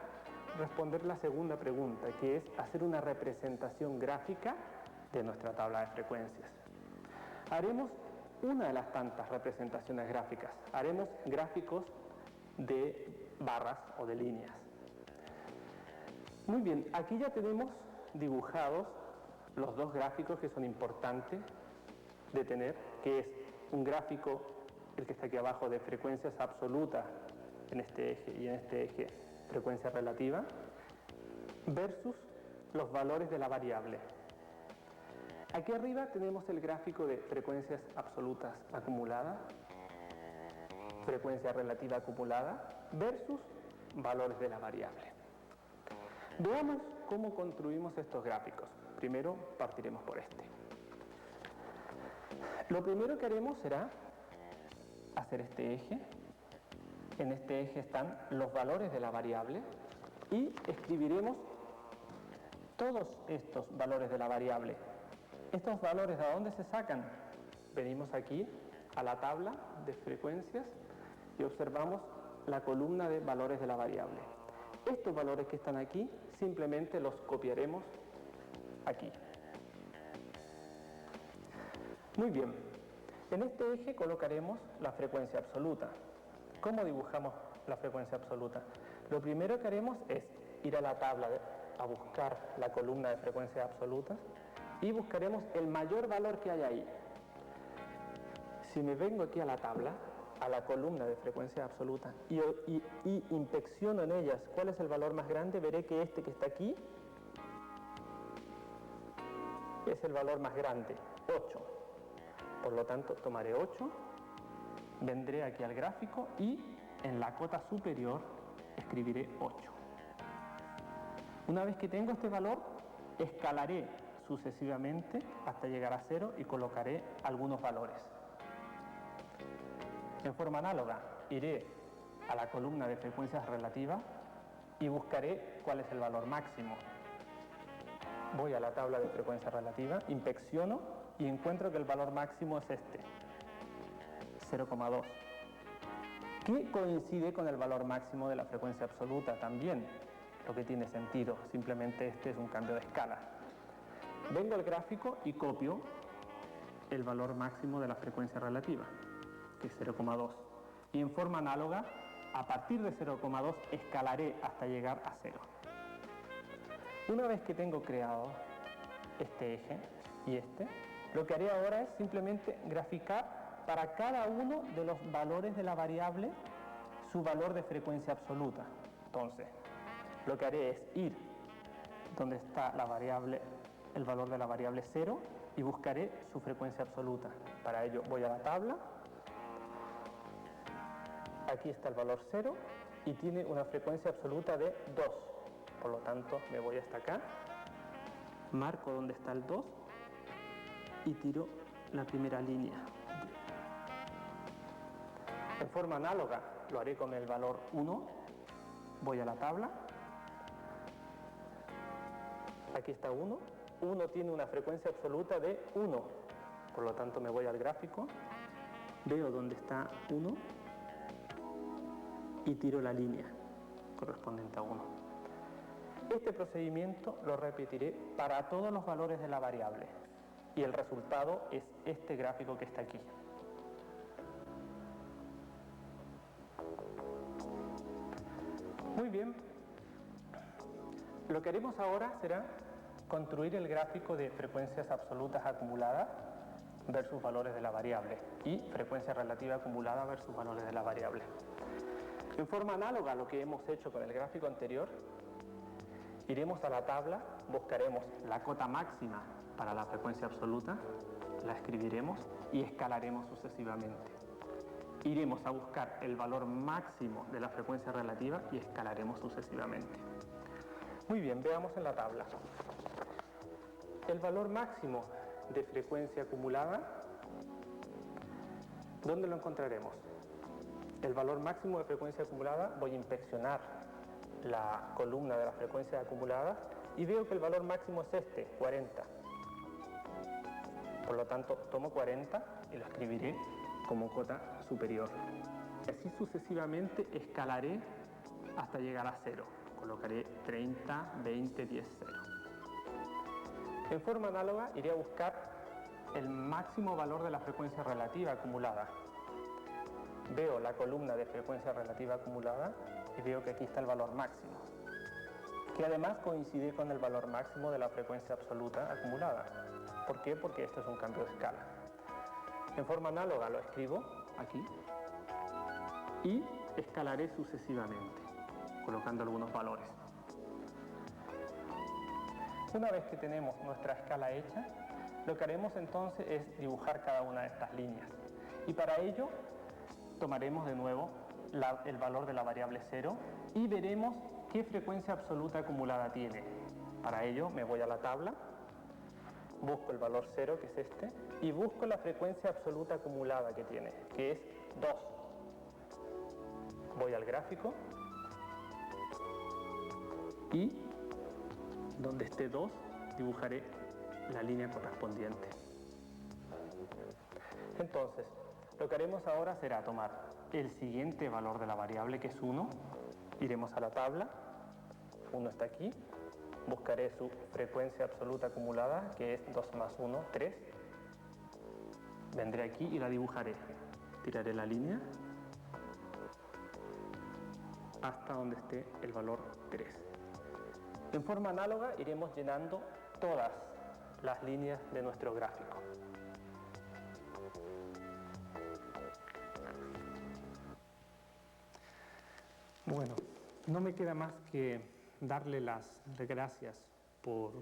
responder la segunda pregunta, que es hacer una representación gráfica de nuestra tabla de frecuencias. Haremos una de las tantas representaciones gráficas. Haremos gráficos de barras o de líneas. Muy bien, aquí ya tenemos dibujados los dos gráficos que son importantes de tener, que es un gráfico, el que está aquí abajo, de frecuencias absolutas en este eje y en este eje frecuencia relativa, versus los valores de la variable. Aquí arriba tenemos el gráfico de frecuencias absolutas acumuladas, frecuencia relativa acumulada, versus valores de la variable. Veamos cómo construimos estos gráficos. Primero partiremos por este. Lo primero que haremos será hacer este eje. En este eje están los valores de la variable y escribiremos todos estos valores de la variable. ¿Estos valores de dónde se sacan? Venimos aquí a la tabla de frecuencias y observamos la columna de valores de la variable. Estos valores que están aquí simplemente los copiaremos aquí. Muy bien, en este eje colocaremos la frecuencia absoluta. ¿Cómo dibujamos la frecuencia absoluta? Lo primero que haremos es ir a la tabla a buscar la columna de frecuencias absolutas y buscaremos el mayor valor que hay ahí. Si me vengo aquí a la tabla, a la columna de frecuencia absoluta y inspecciono en ellas cuál es el valor más grande, veré que este que está aquí es el valor más grande, 8. Por lo tanto, tomaré 8, vendré aquí al gráfico y en la cota superior escribiré 8. Una vez que tengo este valor, escalaré sucesivamente hasta llegar a 0 y colocaré algunos valores. En forma análoga, iré a la columna de frecuencias relativas y buscaré cuál es el valor máximo. Voy a la tabla de frecuencia relativa, inspecciono y encuentro que el valor máximo es este, 0,2, que coincide con el valor máximo de la frecuencia absoluta también, lo que tiene sentido, simplemente este es un cambio de escala. Vengo al gráfico y copio el valor máximo de la frecuencia relativa, que es 0,2. Y en forma análoga a partir de 0,2 escalaré hasta llegar a 0. Una vez que tengo creado este eje y este, lo que haré ahora es simplemente graficar para cada uno de los valores de la variable su valor de frecuencia absoluta. Entonces, lo que haré es ir donde está la variable, el valor de la variable 0, y buscaré su frecuencia absoluta. Para ello voy a la tabla. Aquí está el valor 0 y tiene una frecuencia absoluta de 2. Por lo tanto, me voy hasta acá, marco donde está el 2 y tiro la primera línea. En forma análoga lo haré con el valor 1. Voy a la tabla. Aquí está 1. 1 tiene una frecuencia absoluta de 1. Por lo tanto, me voy al gráfico, veo dónde está 1 y tiro la línea correspondiente a 1. Este procedimiento lo repetiré para todos los valores de la variable y el resultado es este gráfico que está aquí. Muy bien. Lo que haremos ahora será construir el gráfico de frecuencias absolutas acumuladas versus valores de la variable y frecuencia relativa acumulada versus valores de la variable. En forma análoga a lo que hemos hecho con el gráfico anterior, iremos a la tabla, buscaremos la cota máxima para la frecuencia absoluta, la escribiremos y escalaremos sucesivamente. Iremos a buscar el valor máximo de la frecuencia relativa y escalaremos sucesivamente. Muy bien, veamos en la tabla. El valor máximo de frecuencia acumulada, ¿dónde lo encontraremos? El valor máximo de frecuencia acumulada, voy a inspeccionar la columna de la frecuencia acumulada y veo que el valor máximo es este, 40. Por lo tanto, tomo 40 y lo escribiré como cota superior. Así sucesivamente escalaré hasta llegar a 0. Colocaré 30, 20, 10, 0. En forma análoga iré a buscar el máximo valor de la frecuencia relativa acumulada. Veo la columna de frecuencia relativa acumulada y veo que aquí está el valor máximo, que además coincide con el valor máximo de la frecuencia absoluta acumulada. ¿Por qué? Porque esto es un cambio de escala. En forma análoga lo escribo aquí y escalaré sucesivamente, colocando algunos valores. Una vez que tenemos nuestra escala hecha, lo que haremos entonces es dibujar cada una de estas líneas. Y para ello tomaremos de nuevo el valor de la variable 0 y veremos qué frecuencia absoluta acumulada tiene. Para ello me voy a la tabla, busco el valor 0, que es este, y busco la frecuencia absoluta acumulada que tiene, que es 2. Voy al gráfico y donde esté 2 dibujaré la línea correspondiente. Entonces, lo que haremos ahora será tomar el siguiente valor de la variable, que es 1, iremos a la tabla, 1 está aquí, buscaré su frecuencia absoluta acumulada, que es 2 más 1, 3, vendré aquí y la dibujaré, tiraré la línea hasta donde esté el valor 3. En forma análoga iremos llenando todas las líneas de nuestro gráfico. Bueno, no me queda más que darle las gracias por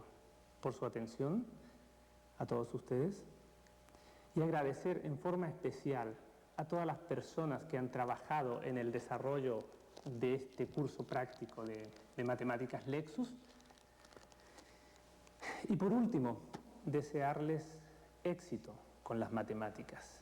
su atención a todos ustedes y agradecer en forma especial a todas las personas que han trabajado en el desarrollo de este curso práctico de Matemáticas Lexus. Y por último, desearles éxito con las matemáticas.